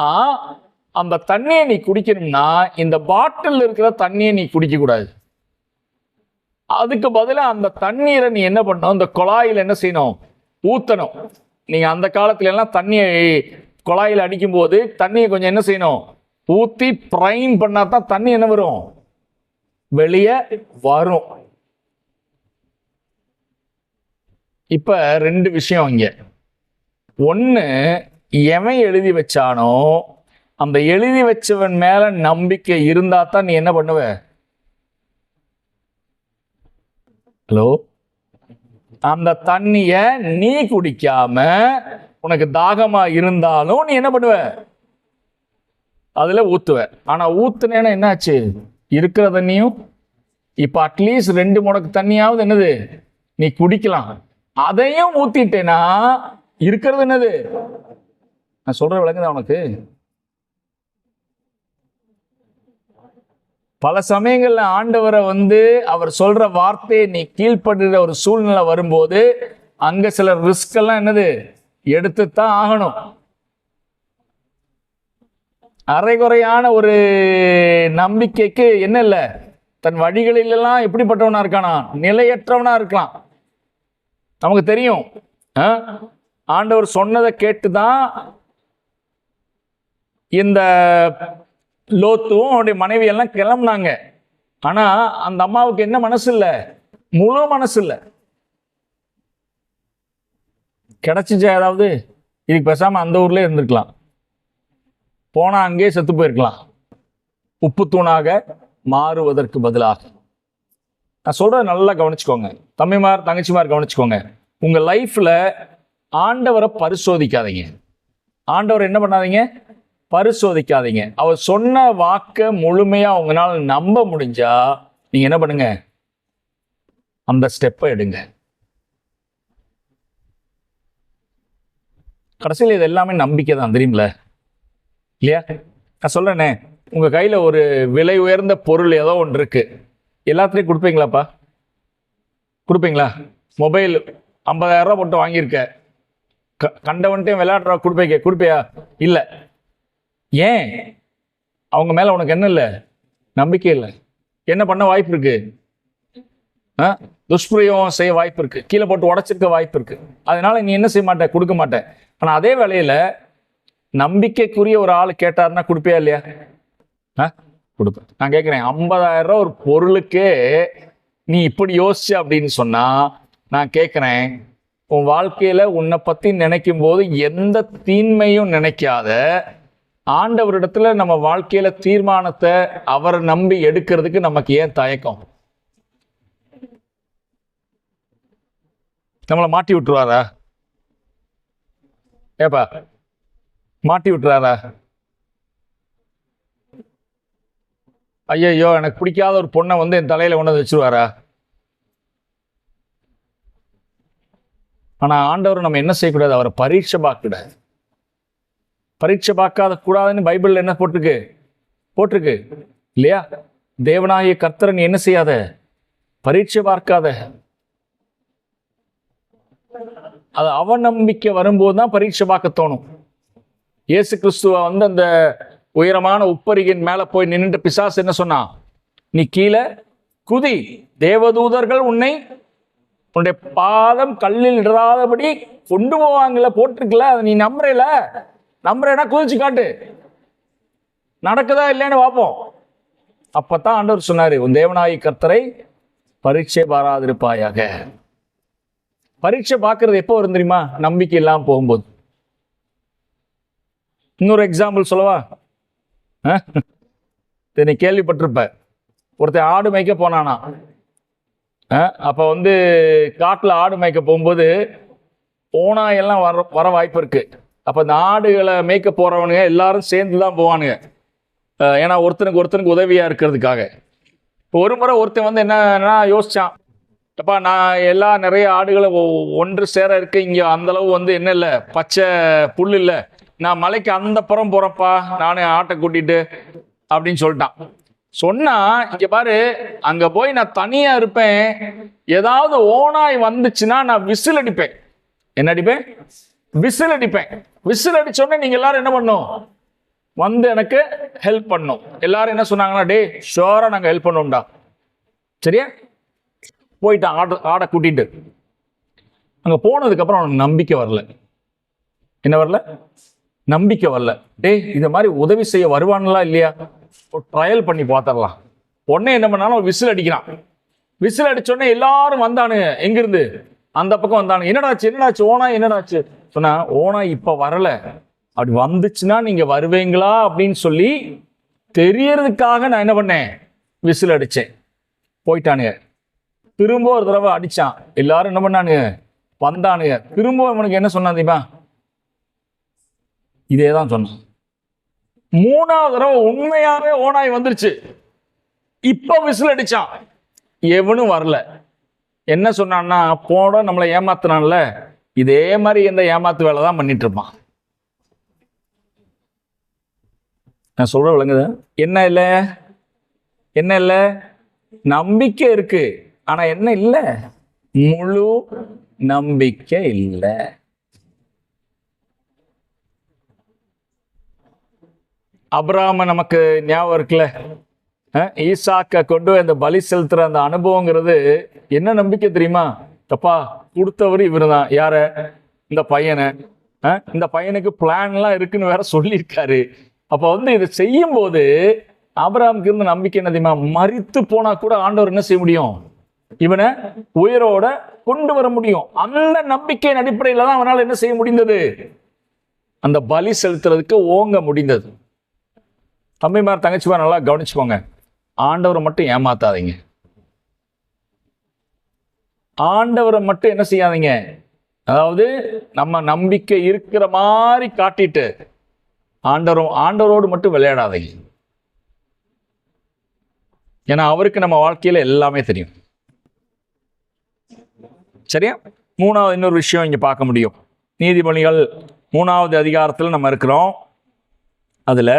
அந்த தண்ணியை நீ குடிக்கணும்னா இந்த பாட்டில் இருக்கிற தண்ணியை நீ குடிக்க கூடாது. அதுக்கு பதிலாக அந்த தண்ணீரை நீ என்ன பண்ணணும், இந்த குழாயில் என்ன செய்யணும், ஊற்றணும். நீங்கள் அந்த காலத்துல எல்லாம் தண்ணியை குழாயில் அடிக்கும் போது தண்ணியை கொஞ்சம் என்ன செய்யணும், ஊற்றி ப்ரைம் பண்ணா தான் தண்ணி என்ன வரும், வெளியே வரும். இப்போ ரெண்டு விஷயம் இங்கே. ஒன்று, எவன் எழுதி வச்சானோ அந்த எழுதி வச்சவன் மேல நம்பிக்கை இருந்தா தான் நீ என்ன பண்ணுவ. ஹலோ, அந்த தண்ணிய நீ குடிக்காம உனக்கு தாகமா இருந்தாலும் நீ என்ன பண்ணுவ, அதுல ஊத்துவ. ஆனா ஊத்துனேன்னா என்னாச்சு, இருக்கிற தண்ணியும் இப்ப அட்லீஸ்ட் 2 முடக்கு தண்ணியாவது என்னது நீ குடிக்கலாம். அதையும் ஊத்திட்டேனா இருக்கிறது என்னது, நான் சொல்ற விளங்குதா உனக்கு? பல சமயங்கள்ல ஆண்டவரை அவர் சொல்ற வார்த்தையை நீ கீழ்ப்படுற ஒரு சூழ்நிலை வரும்போது அங்க சில ரிஸ்க் எல்லாம் என்னது எடுத்துத்தான் ஆகணும். அரைகுறையான ஒரு நம்பிக்கைக்கு என்ன இல்லை, தன் வழிகளிலெல்லாம் எப்படிப்பட்டவனா இருக்கானா, நிலையற்றவனா இருக்கலாம். நமக்கு தெரியும், ஆண்டவர் சொன்னதை கேட்டுதான் இந்த லோத்துவும் அவருடைய மனைவி எல்லாம் கிளம்புனாங்க. ஆனா அந்த அம்மாவுக்கு என்ன மனசு இல்லை, முழு மனசு இல்லை. கிடைச்சிச்சா ஏதாவது, இதுக்கு பேசாம அந்த ஊர்ல இருந்திருக்கலாம், போனா அங்கே செத்து போயிருக்கலாம், உப்பு தூணாக மாறுவதற்கு பதிலாக. நான் சொல்றதை நல்லா கவனிச்சுக்கோங்க, தம்பிமார் தங்கச்சிமார் கவனிச்சுக்கோங்க. உங்க லைஃப்ல ஆண்டவரை பரிசோதிக்காதீங்க. ஆண்டவர் என்ன பண்ணாதீங்க, பரிசோதிக்காதீங்க. அவர் சொன்ன வாக்க முழுமையா உங்களால் நம்ப முடிஞ்சா நீங்க என்ன பண்ணுங்க, அந்த ஸ்டெப்பை எடுங்க. கடைசியில் இது எல்லாமே நம்பிக்கை தான், தெரியுமில்ல இல்லையா? நான் சொல்றேனே, உங்க கையில ஒரு விலை உயர்ந்த பொருள் ஏதோ ஒன்று இருக்கு, எல்லாத்துலேயும் கொடுப்பீங்களாப்பா? கொடுப்பீங்களா? மொபைல் 50,000 ரூபா போட்டு வாங்கியிருக்க, கண்டவன்ட்டையும் விளையாடுற கொடுப்பியா? இல்லை. ஏன்? அவங்க மேல உனக்கு என்ன இல்லை, நம்பிக்கை இல்லை. என்ன பண்ண வாய்ப்பு இருக்கு, துஷ்பிரயோகம் செய்ய வாய்ப்பு இருக்கு, கீழே போட்டு உடச்சிருக்க வாய்ப்பு இருக்கு. அதனால நீ என்ன செய்ய மாட்ட, கொடுக்க மாட்டேன். ஆனா அதே வேளையில நம்பிக்கைக்குரிய ஒரு ஆள் கேட்டாருன்னா கொடுப்பியா இல்லையா? கொடுப்பேன். நான் கேட்கிறேன், 50,000 ரூபா ஒரு பொருளுக்கே நீ இப்படி யோசிச்ச அப்படின்னு சொன்னா நான் கேட்கிறேன், உன் வாழ்க்கையில உன்னை பத்தி நினைக்கும் போது எந்த தீன்மையும் நினைக்காத ஆண்டவரிடத்துல நம்ம வாழ்க்கையில தீர்மானத்தை அவரை நம்பி எடுக்கிறதுக்கு நமக்கு ஏன் தயக்கம்? நம்மளை மாட்டி விட்டுருவாரா? ஏப்பா மாட்டி விட்டுறாரா? ஐயோ எனக்கு பிடிக்காத ஒரு பொண்ணை என் தலையில கொண்டு வச்சிருவாரா? ஆனா ஆண்டவர் நம்ம என்ன செய்யக்கூடாது, அவரை பரீட்சை பார்க்கக்கூடாது. பரீட்சை பார்க்காத கூடாதுன்னு பைபிள்ல என்ன போட்டிருக்கு இல்லையா? தேவனாகிய கர்த்தரை நீ என்ன செய்யாத, பரீட்சை பார்க்காத. அது அவநம்பிக்கை வரும்போது தான் பரீட்சை பார்க்க தோணும். இயேசு கிறிஸ்துவ அந்த உயரமான உப்பரிகின் மேல போய் நின்றுட்டு பிசாசு என்ன சொன்னா, நீ கீழே குதி, தேவதூதர்கள் உன்னுடைய பாதம் கல்லில் இடாதபடி கொண்டு போவாங்கல்ல, போட்டிருக்கல, அதை நீ நம்புறேன்னா குதிச்சு காட்டு, நடக்குதா இல்லைன்னு பார்ப்போம். அப்பதான் ஆண்டவர் சொன்னாரு, உன் தேவனாகிய கர்த்தரை பரீட்சை பாராதிருப்பாயாக. பரீட்சை பார்க்கறது எப்போ வரும் தெரியுமா? நம்பிக்கை இல்லாம போகும்போது. இன்னொரு எக்ஸாம்பிள் சொல்லவா? நீ கேள்விப்பட்டிருப்ப, ஒருத்தன் ஆடு மேய்க்க போனானா. அப்ப காட்டுல ஆடு மேய்க்க போகும்போது ஓனாயெல்லாம் வர வாய்ப்பு இருக்கு. அப்ப இந்த ஆடுகளை மேய்க்க போறவனுங்க எல்லாரும் சேர்ந்துதான் போவானுங்க, ஏன்னா ஒருத்தனுக்கு உதவியா இருக்கிறதுக்காக. இப்போ ஒரு முறை ஒருத்தன் என்ன யோசிச்சான், அப்பா நான் நிறைய ஆடுகளை ஒன்று சேர இருக்கு, இங்க அந்த அளவு வந்து என்ன இல்லை, பச்சை புல் இல்லை, நான் மலைக்கு அந்த புறம் போறப்பா நானே ஆட்டை கூட்டிட்டு அப்படின்னு சொல்லிட்டான். சொன்னா இங்க பாரு, அங்க போய் நான் தனியா இருப்பேன், ஏதாவது ஓனாய் வந்துச்சுன்னா நான் விசில் அடிப்பேன். என்ன அடிப்பேன்? விசில் அடிப்பேன். விசில் அடிச்சோடனே நீங்க எல்லாரும் என்ன பண்ணும்? வந்து எனக்கு ஹெல்ப் பண்ணும். எல்லாரும் என்ன சொன்னாங்கன்னா, டே ஷோரா நாங்க ஹெல்ப் பண்ணுவோம்டா. சரியா? போயிட்டான் ஆடை கூட்டிட்டு. அங்க போனதுக்கு அப்புறம் அவனுக்கு நம்பிக்கை வரல. என்ன வரல? நம்பிக்கை வரல. டேய் இந்த மாதிரி உதவி செய்ய வருவானுங்களா இல்லையா, ஒரு ட்ரையல் பண்ணி பார்த்துடலாம். உடனே என்ன பண்ணாலும் விசில் அடிக்கிறான். விசில் அடிச்சோடனே எல்லாரும் வந்தானுங்க. எங்கிருந்து? அந்த பக்கம் வந்தானுங்க. என்னடாச்சு ஓனா என்னடாச்சு சொன்னா, ஓனா இப்ப வரல, அப்படி வந்துச்சுன்னா நீங்க வருவீங்களா அப்படின்னு சொல்லி தெரியறதுக்காக நான் என்ன பண்ணேன், விசில் அடிச்சேன். போயிட்டானுங்க. திரும்ப ஒரு தடவை அடிச்சான். எல்லாரும் என்ன பண்ணானுங்க, வந்தானுங்க. திரும்ப அவனுக்கு என்ன சொன்னான் தெரியுமா? இதேதான் சொன்னான். மூணாவது தடவை உண்மையாவே ஓனாய் வந்துருச்சு. இப்ப விசில் அடிச்சான், எவனும் வரல. என்ன சொன்னான்னா, போட நம்மளை ஏமாத்தினான்ல, இதே மாதிரி எந்த ஏமாத்து வேலை தான் பண்ணிட்டு இருப்பான். நான் சொல்ற விளங்குது? என்ன இல்லை, நம்பிக்கை இருக்கு, ஆனா என்ன இல்லை, முழு நம்பிக்கை இல்லை. அபிரகாம நமக்கு ஞாபகம் இருக்குல்ல, ஈசாக்க கொண்டு அந்த பலி செலுத்துற அந்த அனுபவங்கிறது என்ன நம்பிக்கை தெரியுமா? தப்பா கொடுத்தவர் இவரு தான். யார? இந்த பையனை. இந்த பையனுக்கு பிளான்லாம் இருக்குன்னு வேற சொல்லியிருக்காரு. அப்ப வந்து இதை செய்யும் போது ஆபிரகாமுக்கு இருந்த நம்பிக்கை என்ன தெரியுமா? மரித்து போனா கூட ஆண்டவர் என்ன செய்ய முடியும், இவனை உயிரோட கொண்டு வர முடியும். அந்த நம்பிக்கையின் அடிப்படையில தான் அவனால் என்ன செய்ய முடிந்தது, அந்த பலி செலுத்துறதுக்கு ஓங்க முடிந்தது. தம்பிமார் தங்கச்சிமார் நல்லா கவனிச்சுக்கோங்க, ஆண்டவரை மட்டும் ஏமாத்தாதீங்க. ஆண்டவரை மட்டும் என்ன செய்யாதீங்க, அதாவது நம்ம நம்பிக்கை இருக்கிற மாதிரி காட்டிட்டு ஆண்டவரோடு மட்டும் விளையாடாதீங்க. ஏன்னா அவருக்கு நம்ம வாழ்க்கையில எல்லாமே தெரியும். சரியா? மூணாவது இன்னொரு விஷயம் இங்க பார்க்க முடியும். நீதிமொழிகள் 3வது அதிகாரத்தில் நம்ம இருக்கிறோம். அதுல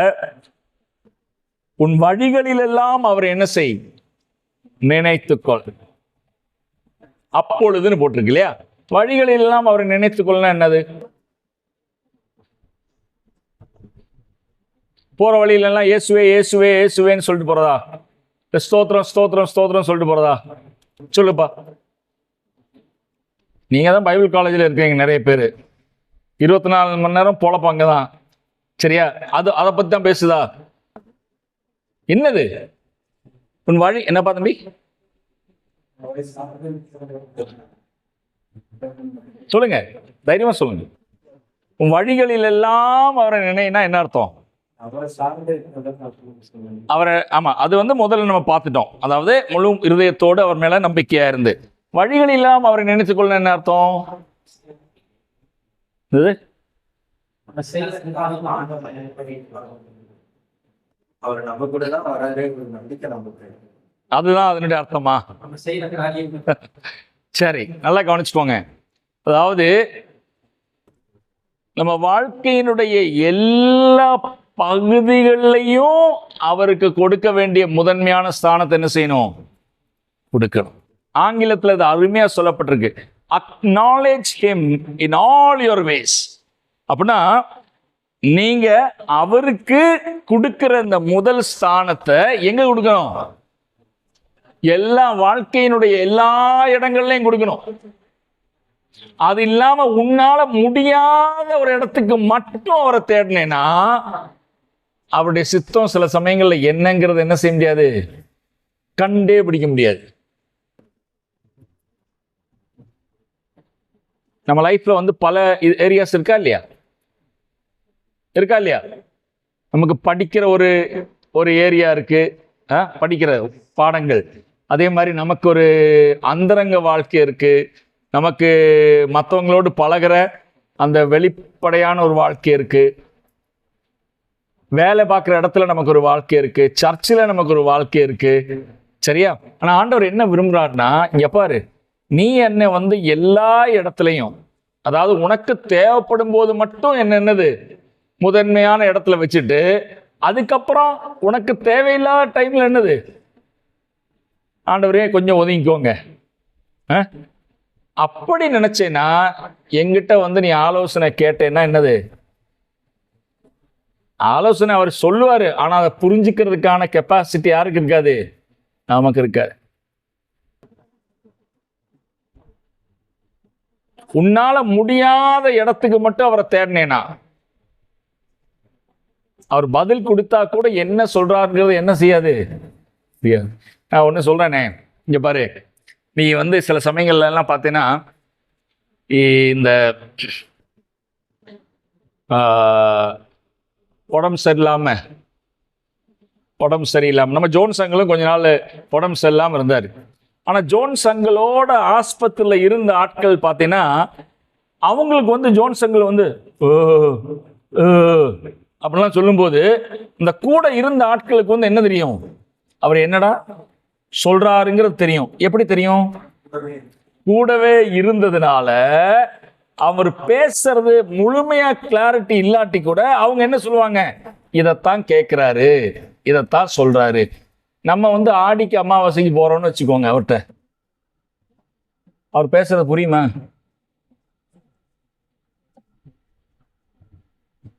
உன் வழிகளில் எல்லாம் அவர் என்ன செய், நினைத்துக்கொள். அப்பொழுதுன்னு போட்டிருக்கு இல்லையா? வழிகளில் எல்லாம் அவரை நினைத்துக்கொள்ளனா என்னது? போற வழியில எல்லாம் இயேசுவே இயேசுவே இயேசுவேன்னு சொல்லிட்டு போறதா? ஸ்தோத்திரம் ஸ்தோத்திரம் ஸ்தோத்திரம் சொல்லிட்டு போறதா? சொல்லுப்பா. நீங்க தான் பைபிள் காலேஜில் இருக்கீங்க நிறைய பேர், 24 மணி நேரம் பொழப்பாங்க தான். சரியா? அதை பத்தி தான் பேசுதா? என்னது உன் வழி? என்னப்பா தம்பி சொல்லுங்க, தைரியமா சொல்லுங்க. உன் வழிகளில் எல்லாம் அவரை நினைனா என்ன அர்த்தம்? அவரை, ஆமா, அது வந்து முதல்ல நம்ம பார்த்துட்டோம். அதாவது முழு இருதயத்தோடு அவர் மேல நம்பிக்கையா இருந்து வழிகளில் எல்லாம் அவரை நினைத்துக் கொள்ள என்ன அர்த்தம்? அதுதான் அதனுடைய அர்த்தமா? சரி, நல்லா கவனிச்சுக்கோங்க. அதாவது நம்ம வாழ்க்கையினுடைய எல்லா பகுதிகளிலையும் அவருக்கு கொடுக்க வேண்டிய முதன்மையான ஸ்தானத்தை என்ன செய்யணும்? கொடுக்கணும். ஆங்கிலத்தில் அது அருமையா சொல்லப்பட்டிருக்கு, acknowledge him in all your ways. அப்படின்னா நீங்க அவருக்கு கொடுக்கிற இந்த முதல் ஸ்தானத்தை எங்க கொடுக்கணும்? எல்லா வாழ்க்கையினுடைய எல்லா இடங்கள்லையும் கொடுக்கணும். அது இல்லாம உன்னால முடியாத ஒரு இடத்துக்கு மட்டும் அவரை தேடினேன்னா அவருடைய சித்தம் சில சமயங்கள்ல என்னங்கிறது என்ன செய்ய முடியாது, கண்டே பிடிக்க முடியாது. நம்ம லைஃப்ல வந்து பல ஏரியாஸ் இருக்கா இல்லையா? நமக்கு படிக்கிற ஒரு ஏரியா இருக்கு, படிக்கிற பாடங்கள். அதே மாதிரி நமக்கு ஒரு அந்தரங்க வாழ்க்கை இருக்கு, நமக்கு மற்றவங்களோடு பழகிற அந்த வெளிப்படையான ஒரு வாழ்க்கை இருக்கு, வேலை பார்க்குற இடத்துல நமக்கு ஒரு வாழ்க்கை இருக்கு, சர்ச்சில் நமக்கு ஒரு வாழ்க்கை இருக்கு. சரியா? ஆனால் ஆண்டவர் என்ன விரும்புகிறாருன்னா, இங்கே பாரு, நீ என்னை வந்து எல்லா இடத்துலையும், அதாவது உனக்கு தேவைப்படும் போது மட்டும் என்னது முதன்மையான இடத்துல வச்சுட்டு, அதுக்கப்புறம் உனக்கு தேவையில்லாத டைம்ல என்னது ஆண்டவரே கொஞ்சம் ஒதுங்கிக்கோங்க. அப்படி நினைச்சேன்னா எங்கிட்ட வந்து நீ ஆலோசனை கேட்டேன்னா என்னது ஆலோசனை அவர் சொல்லுவாரு, ஆனா அதை புரிஞ்சுக்கிறதுக்கான கெப்பாசிட்டி யாருக்கு இருக்காது? நமக்கு இருக்காது. உன்னால முடியாத இடத்துக்கு மட்டும் அவரை தேடினேனா அவர் பதில் கொடுத்தா கூட என்ன சொல்றாருங்கிறது என்ன செய்யாது. நான் ஒண்ணு சொல்றேனே, இங்க பாரு, நீ வந்து சில சமயங்கள்ல எல்லாம் பார்த்தீங்கன்னா இந்த உடம்பு சரியில்லாம நம்ம ஜோன் சங்கலும் கொஞ்ச நாள் உடம்பு சரியில்லாம இருந்தாரு. ஆனா ஜோன் சங்கலோட ஆஸ்பத்திரியில் இருந்த ஆட்கள் பார்த்தீங்கன்னா அவங்களுக்கு வந்து ஜோன் சங்கல் வந்து அப்படிலாம் சொல்லும்போது இந்த கூட இருந்த ஆட்களுக்கு வந்து என்ன தெரியும்? அவர் என்னடா சொல்றாருங்கிறது தெரியும். எப்படி தெரியும்? கூடவே இருந்ததுனால அவர் பேசுறது முழுமையா கிளாரிட்டி இல்லாட்டி கூட அவங்க என்ன சொல்லுவாங்க? இதைத்தான் கேட்கிறாரு, இதைத்தான் சொல்றாரு. நம்ம வந்து ஆடிக்கு அமாவாசைக்கு போறோம்னு வச்சுக்கோங்க, அவர்கிட்ட அவர் பேசுறது புரியுமா?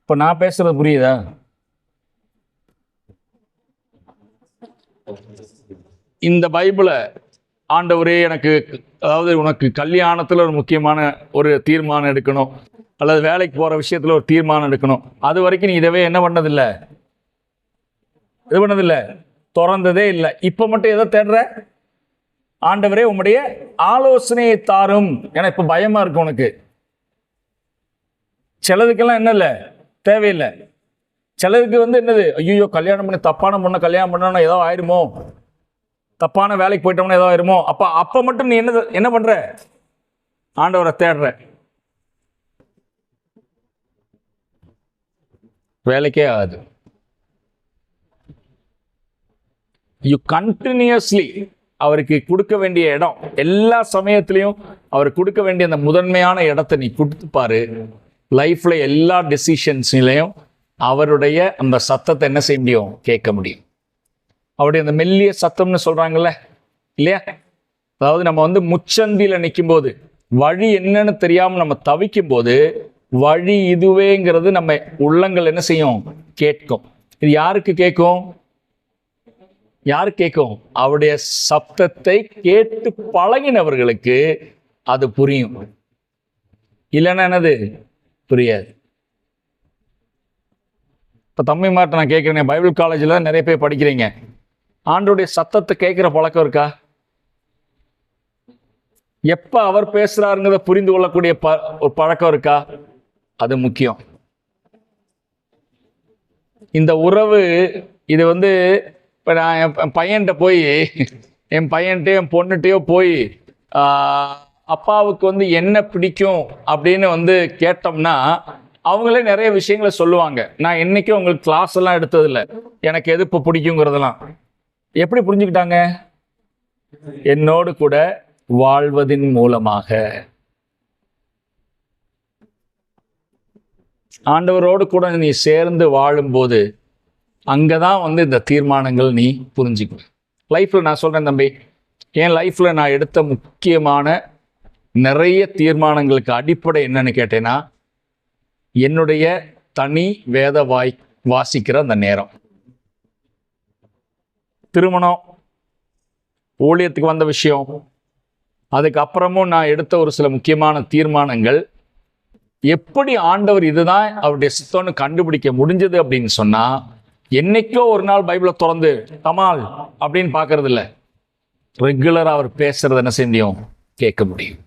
இப்ப நான் பேசுறது புரியுதா? இந்த பைபிளை ஆண்டவரே எனக்கு, அதாவது உனக்கு கல்யாணத்துல ஒரு முக்கியமான ஒரு தீர்மானம் எடுக்கணும், அல்லது வேலைக்கு போற விஷயத்துல ஒரு தீர்மானம் எடுக்கணும், அது வரைக்கும் நீ இதவே என்ன பண்ணதில்லை, இது பண்ணதில்லை, திறந்ததே இல்லை. இப்ப மட்டும் எதை தேடுற? ஆண்டவரே உம்முடைய ஆலோசனையை தாரும். ஏன்னா இப்ப பயமா இருக்கு உனக்கு. சிலதுக்கெல்லாம் என்ன இல்லை, தேவையில்லை. சிலருக்கு வந்து என்னது, ஐயோ கல்யாணம் பண்ணி தப்பான பொண்ணை கல்யாணம் பண்ணா ஏதோ ஆயிருமோ, தப்பான வேலைக்கு போயிட்டோம்னா ஏதோ ஆயிருமோ. அப்ப மட்டும் நீ என்ன பண்ற? ஆண்டவரை தேடுற. வேலைக்கே ஆகுது. யூ கண்டினியூஸ்லி அவருக்கு கொடுக்க வேண்டிய இடம், எல்லா சமயத்திலையும் அவருக்கு கொடுக்க வேண்டிய அந்த முதன்மையான இடத்தை நீ கொடுத்து பாரு. லைஃப்ல எல்லா டெசிஷன்ஸ்லையும் அவருடைய அந்த சத்தத்தை என்ன செய்ய முடியும்? கேட்க முடியும். அவருடைய அந்த மெல்லிய சத்தம்னு சொல்றாங்கல்ல இல்லையா? அதாவது நம்ம வந்து முச்சந்தில நிற்கும் போது, வழி என்னன்னு தெரியாம நம்ம தவிக்கும் போது, வழி இதுவேங்கிறது நம்ம உள்ளங்கள் என்ன செய்யும்? கேட்கும். இது யாருக்கு கேட்கும்? யாரு கேட்கும்? அவருடைய சப்தத்தை கேட்டு பழகினவர்களுக்கு அது புரியும். இல்லைன்னா என்னது புரியாது. இப்ப தம்பிமார்ட்ட நான் கேட்கிறேன், பைபிள் காலேஜில் நிறைய பேர் படிக்கிறீங்க, ஆண்டோடைய சத்தத்தை கேட்கிற பழக்கம் இருக்கா? எப்ப அவர் பேசுறாருங்கிறத புரிந்து கொள்ளக்கூடிய ஒரு பழக்கம் இருக்கா? அது முக்கியம். இந்த உறவு இது வந்து இப்ப நான் என் பையன்கிட்ட போய், என் பையன்கிட்டயோ என் பொண்ணுகிட்டயோ போய் அப்பாவுக்கு வந்து என்ன பிடிக்கும் அப்படின்னு வந்து கேட்டோம்னா அவங்களே நிறைய விஷயங்களை சொல்லுவாங்க. நான் என்னைக்கும் உங்களுக்கு கிளாஸ் எல்லாம் எடுத்ததில்லை, எனக்கு எது இப்போ பிடிக்குங்கிறதெல்லாம். எப்படி புரிஞ்சுக்கிட்டாங்க? என்னோடு கூட வாழ்வதின் மூலமாக. ஆண்டவரோடு கூட நீ சேர்ந்து வாழும்போது அங்கதான் வந்து இந்த தீர்மானங்கள் நீ புரிஞ்சுக்க. லைஃப்ல நான் சொல்றேன் தம்பி, என் லைஃப்ல நான் எடுத்த முக்கியமான நிறைய தீர்மானங்களுக்கு அடிப்படை என்னன்னு கேட்டேன்னா, என்னுடைய தனி வேத வாசிக்கிற அந்த நேரம். திருமணம், ஊழியத்துக்கு வந்த விஷயம், அதுக்கப்புறமும் நான் எடுத்த ஒரு சில முக்கியமான தீர்மானங்கள், எப்படி ஆண்டவர் இதுதான் அவருடைய சித்தம்னு கண்டுபிடிக்க முடிஞ்சது அப்படின்னு சொன்னா, என்னைக்கோ ஒரு நாள் பைபிளை திறந்து கமால் அப்படின்னு பார்க்கறது இல்லை, ரெகுலரா அவர் பேசுறது என்ன செய்யும்? கேட்க முடியும்.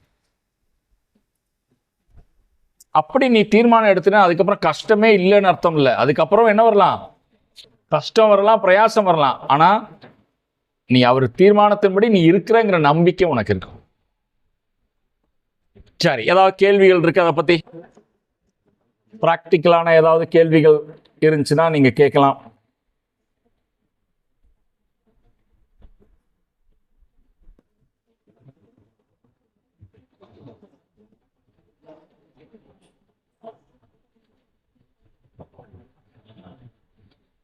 அப்படி நீ தீர்மானம் எடுத்துனா அதுக்கப்புறம் கஷ்டமே இல்லைன்னு அர்த்தம் இல்லை. அதுக்கப்புறம் என்ன வரலாம்? கஷ்டம் வரலாம், பிரயாசம் வரலாம். ஆனா நீ அவர் தீர்மானத்தின்படி நீ இருக்கிறங்கிற நம்பிக்கை உனக்கு இருக்கும். சரி, ஏதாவது கேள்விகள் இருக்கு அதை பத்தி? பிராக்டிக்கலான ஏதாவது கேள்விகள் இருந்துச்சுன்னா நீங்க கேட்கலாம்.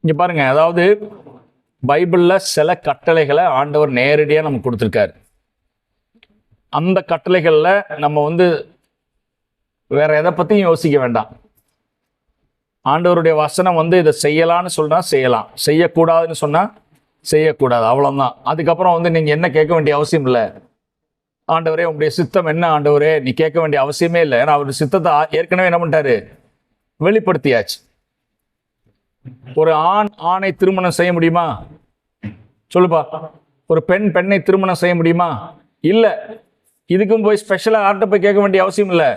இங்க பாருங்க, அதாவது பைபிள்ல சில கட்டளைகளை ஆண்டவர் நேரடியா நமக்கு கொடுத்துருக்காரு. அந்த கட்டளைகள்ல நம்ம வந்து வேற எதை பத்தியும் யோசிக்க வேண்டாம். ஆண்டவருடைய வசனம் வந்து இதை செய்யலான்னு சொன்னா செய்யலாம், செய்யக்கூடாதுன்னு சொன்னா செய்யக்கூடாது, அவ்வளவுதான். அதுக்கப்புறம் வந்து நீங்க என்ன கேட்க வேண்டிய அவசியம் இல்லை. ஆண்டவரே உங்களுடைய சித்தம் என்ன ஆண்டவரே, நீ கேட்க வேண்டிய அவசியமே இல்லை. ஏன்னா அவருடைய சித்தத்தை ஏற்கனவே என்ன பண்ணிட்டாரு, வெளிப்படுத்தியாச்சு. ஒரு ஆணை திருமணம் செய்ய முடியுமா சொல்லுப்பா? ஒரு பெண்ணை திருமணம் செய்ய முடியுமா? இல்ல. இதுக்கும் போய் ஸ்பெஷலா ஆர்ட்ட போய் கேட்க வேண்டிய அவசியம் இல்லை,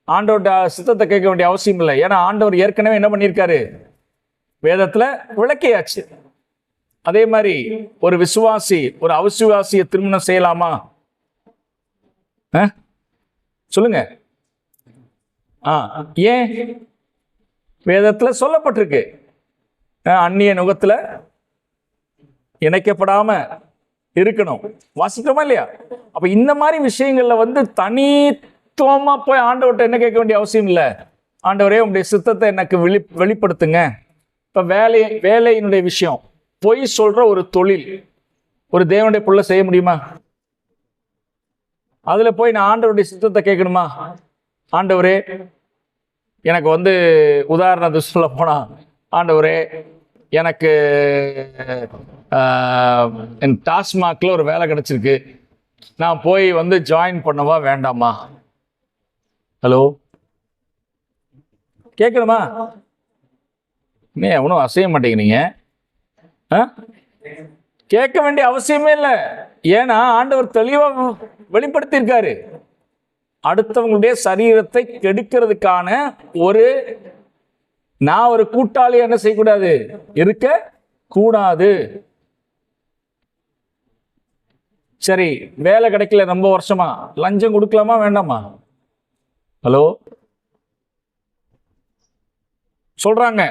ஆண்டவரோட சித்தத்தை கேட்க வேண்டிய அவசியம் இல்லை. ஏன்னா ஆண்டவர் ஏற்கனவே என்ன பண்ணியிருக்காரு, வேதத்துல விளக்கியாச்சு. அதே மாதிரி ஒரு விசுவாசி ஒரு அவிசுவாசியை திருமணம் செய்யலாமா? சொல்லுங்க. ஏன்? வேதத்துல சொல்லப்பட்டிருக்கு, அந்நிய நுகத்துல இணைக்கப்படாம இருக்கணும். வாசிக்கிறோமா இல்லையா? அப்ப இந்த மாதிரி விஷயங்கள்ல வந்து தனித்துவமா போய் ஆண்டவர்கிட்ட என்ன கேட்க வேண்டிய அவசியம் இல்லை. ஆண்டவரே உங்களுடைய சித்தத்தை எனக்கு வெளிப்படுத்துங்க. இப்ப வேலையினுடைய விஷயம், பொய் சொல்ற ஒரு தொழில் ஒரு தேவனுடைய புள்ள செய்ய முடியுமா? அதுல போய் நான் ஆண்டவருடைய சித்தத்தை கேட்கணுமா? ஆண்டவரே எனக்கு வந்து உதாரணத்துக்கு சொல்ல போனா, ஆண்டவரே எனக்கு என் டாஸ்மாக்ல ஒரு வேலை கிடைச்சிருக்கு, நான் போய் வந்து ஜாயின் பண்ணவா வேண்டாமா? ஹலோ, கேட்கணுமா? நீ எவனும் அசைய மாட்டேங்கிறீங்க. கேட்க வேண்டிய அவசியமே இல்லை. ஏன்னா ஆண்டவர் தெளிவா வெளிப்படுத்தியிருக்காரு, அடுத்தவங்களுடைய சரீரத்தை கெடுக்கிறதுக்கான நான் ஒரு கூட்டாளி என்ன செய்யக்கூடாது, இருக்க கூடாது. சரி, வேலை கிடைக்கல ரொம்ப வருஷமா, லஞ்சம் கொடுக்கலாமா வேண்டாமா? ஹலோ, சொல்றாங்க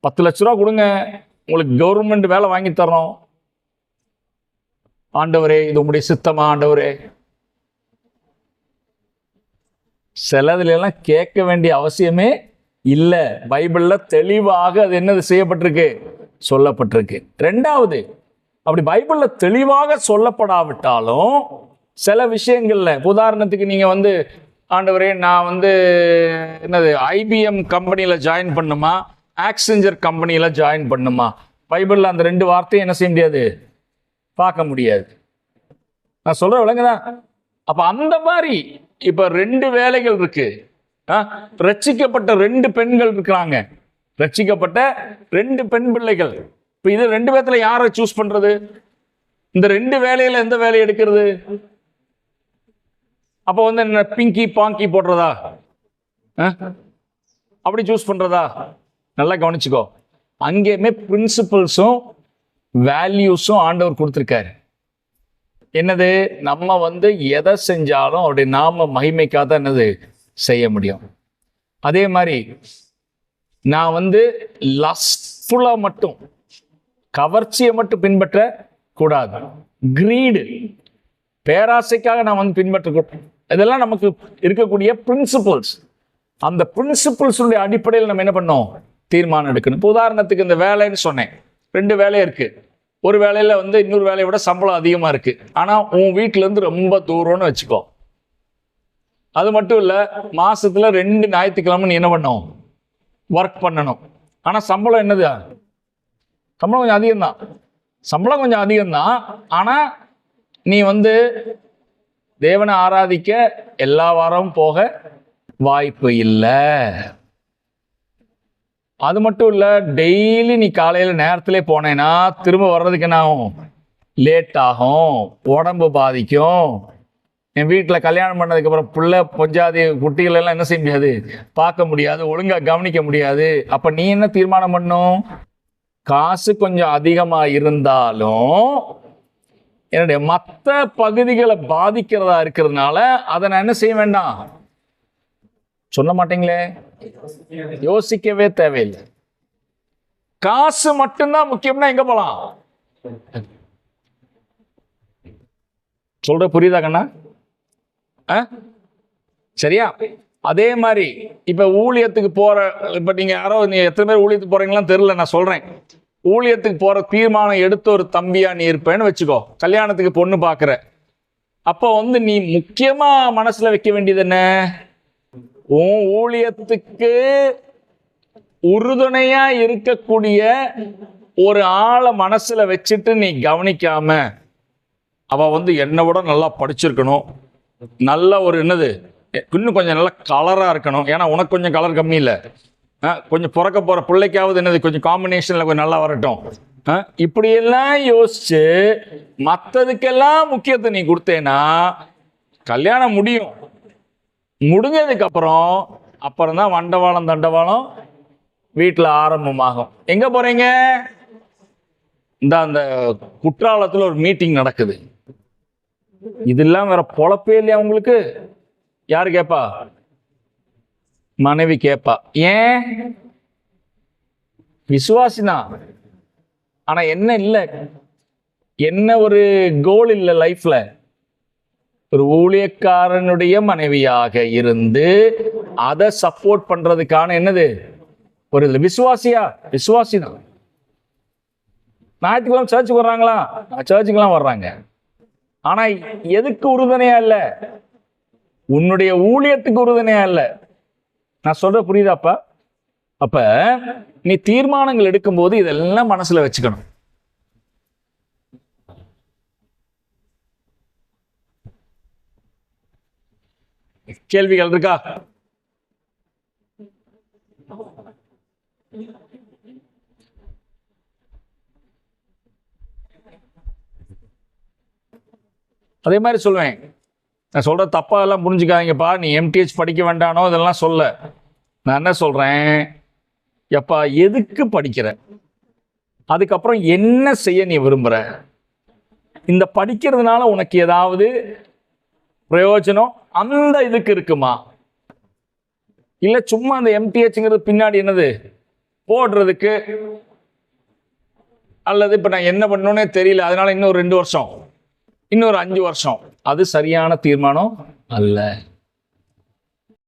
10 லட்ச ரூபா கொடுங்க உங்களுக்கு கவர்மெண்ட் வேலை வாங்கி தரணும். ஆண்டவரே இது உங்களுடைய சித்தமா? ஆண்டவரே, சிலதுல எல்லாம் கேட்க வேண்டிய அவசியமே இல்லை. பைபிள்ல தெளிவாக அது என்னது செய்யப்பட்டிருக்கு, சொல்லப்பட்டிருக்கு. ரெண்டாவது, அப்படி பைபிள்ல தெளிவாக சொல்லப்படாவிட்டாலும் சில விஷயங்கள்ல, உதாரணத்துக்கு நீங்க வந்து ஆண்டவரே நான் வந்து என்னது ஐபிஎம் கம்பெனியில ஜாயின் பண்ணுமா, ஆக்செஞ்சர் கம்பெனியில ஜாயின் பண்ணுமா, பைபிள்ல அந்த 2 வார்த்தையும் என்ன செய்ய முடியாது, பார்க்க முடியாது. நான் சொல்ற விளங்குதான்? அப்ப அந்த மாதிரி இப்ப 2 வேலைகள் இருக்கு. ரட்சிக்கப்பட்ட 2 பெண்கள் இருக்கிறாங்க, ரட்சிக்கப்பட்ட 2 பெண் பிள்ளைகள். இப்ப இது 2 பேத்துல யாரை சூஸ் பண்றது? இந்த 2 வேலையில எந்த வேலையை எடுக்கிறது? அப்ப வந்து என்ன பிங்கி பாங்கி போடுறதா, அப்படி சூஸ் பண்றதா? நல்லா கவனிச்சுக்கோ, அங்கேயுமே பிரின்சிபல்ஸும் வேல்யூஸும் ஆண்டவர் கொடுத்திருக்காரு. என்னது, நம்ம வந்து எதை செஞ்சாலும் அவருடைய நாம மகிமைக்காக என்னது செய்ய முடியும். அதே மாதிரி நான் வந்து லஸ்ட்ஃபுல்லா மட்டும், கவர்ச்சியை மட்டும் பின்பற்ற கூடாது. கிரீடு, பேராசைக்காக நான் வந்து பின்பற்ற, இதெல்லாம் நமக்கு இருக்கக்கூடிய பிரின்சிபல்ஸ். அந்த பிரின்சிபல்ஸ் அடிப்படையில் நம்ம என்ன பண்ணோம், தீர்மானம் எடுக்கணும். இப்போ உதாரணத்துக்கு இந்த வேலைன்னு சொன்னேன், 2 வேலை இருக்கு. ஒரு வேலையில வந்து இன்னொரு வேலையை விட சம்பளம் அதிகமா இருக்கு, ஆனா உன் வீட்டுல இருந்து ரொம்ப தூரம்னு வச்சுக்கோ. அது மட்டும் இல்ல, மாசத்துல 2 ஞாயிற்றுக்கிழமை நீ என்ன பண்ணும், ஒர்க் பண்ணணும். ஆனா சம்பளம் என்னது, சம்பளம் கொஞ்சம் அதிகம்தான், சம்பளம் கொஞ்சம் அதிகம்தான். ஆனா நீ வந்து தேவனை ஆராதிக்க எல்லா வாரமும் போக வாய்ப்பு இல்லை. அது மட்டும் இல்ல, டெய்லி நீ காலையில நேரத்திலே போனேன்னா திரும்ப வர்றதுக்கு என்ன ஆகும், லேட் ஆகும், உடம்பு பாதிக்கும். என் வீட்டில் கல்யாணம் பண்ணதுக்கு அப்புறம் பிள்ளை பொஞ்சாதி குட்டிகள் எல்லாம் என்ன செய்ய முடியாது, பார்க்க முடியாது, ஒழுங்கா கவனிக்க முடியாது. அப்ப நீ என்ன தீர்மானம் பண்ணும், காசு கொஞ்சம் அதிகமா இருந்தாலும் என்னுடைய மற்ற பகுதிகளை பாதிக்கிறதா இருக்கிறதுனால அதை நான் என்ன செய்ய வேண்டாம், சொல்ல மாட்டீங்களே, யோசிக்கவே தேவையில்லை. காசு மட்டும்தான் முக்கியம்னா எங்க போலாம், சொல்ற புரியுதா கண்ணா? சரியா? அதே மாதிரி இப்ப ஊழியத்துக்கு போற, இப்ப நீங்க யாரோ நீ எத்தனை பேர் ஊழியத்துக்கு போறீங்களான்னு தெரியல, நான் சொல்றேன். ஊழியத்துக்கு போற தீர்மானம் எடுத்த ஒரு தம்பியா நீ இருப்பேன்னு வச்சுக்கோ. கல்யாணத்துக்கு பொண்ணு பாக்குற, அப்போ நீ முக்கியமா மனசுல வைக்க வேண்டியது என்ன? உன் ஊழியத்துக்கு உறுதுணையா இருக்கக்கூடிய ஒரு ஆளை மனசுல வச்சுட்டு நீ கவனிக்காம, அவ என்னை விட நல்லா படிச்சிருக்கணும், நல்ல ஒரு என்னது இன்னும் கொஞ்சம் நல்லா கலரா இருக்கணும், ஏன்னா உனக்கு கொஞ்சம் கலர் கம்மி இல்லை, கொஞ்சம் பிறக்க போற பிள்ளைக்காவது என்னது கொஞ்சம் காம்பினேஷன்ல கொஞ்சம் நல்லா வரட்டும், இப்படியெல்லாம் யோசிச்சு மற்றதுக்கெல்லாம் முக்கியத்துவம் நீ கொடுத்தேன்னா கல்யாணம் முடியும். முடிஞ்சதுக்கு அப்புறம் தான் வண்டவாளம் தண்டவாளம் வீட்டில் ஆரம்பமாகும். எங்க போறீங்க? அந்த குற்றாலத்தில் ஒரு மீட்டிங் நடக்குது. இதெல்லாம் வேற பொழப்பே இல்லையா உங்களுக்கு? யாரு கேப்பா? மனைவி கேப்பா. ஏன்? விசுவாசிதான், ஆனா என்ன இல்லை, என்ன ஒரு கோல் இல்லை லைஃப்ல. ஒரு ஊழியக்காரனுடைய மனைவியாக இருந்து அதை சப்போர்ட் பண்றதுக்கான என்னது ஒரு விசுவாசியா? விசுவாசிதான். ஞாயிற்றுக்கிழமை சர்ச்சுக்கு வர்றாங்களா? சர்ச்சுக்கெல்லாம் வர்றாங்க. ஆனா எதுக்கு உறுதுணையா இல்ல? உன்னுடைய ஊழியத்துக்கு உறுதுணையா இல்ல. நான் சொல்ற புரியுதாப்பா? அப்ப நீ தீர்மானங்கள் எடுக்கும் போது இதெல்லாம் மனசுல வச்சுக்கணும். கேள்விகள் இருக்கா? அதே மாதிரி சொல்லுவேன், நான் சொல்ற தப்பா எல்லாம் புரிஞ்சுக்காதீங்கப்பா. நீ எம்டிஹெச் படிக்க வேண்டானோ இதெல்லாம் சொல்ல. நான் என்ன சொல்றேன், எப்பா எதுக்கு படிக்கிற, அதுக்கப்புறம் என்ன செய்ய நீ விரும்புற, இந்த படிக்கிறதுனால உனக்கு ஏதாவது பிரயோஜனம் அந்த இதுக்கு இருக்குமா? இல்ல சும்மா அந்த எம்டிஹெச்ங்கிறது பின்னாடி என்னது போடுறதுக்கு, அல்லது இப்ப நான் என்ன பண்ணணும்னே தெரியல அதனால இன்னும் 2 வருஷம், இன்னொரு 5 வருஷம், அது சரியான தீர்மானம் அல்ல.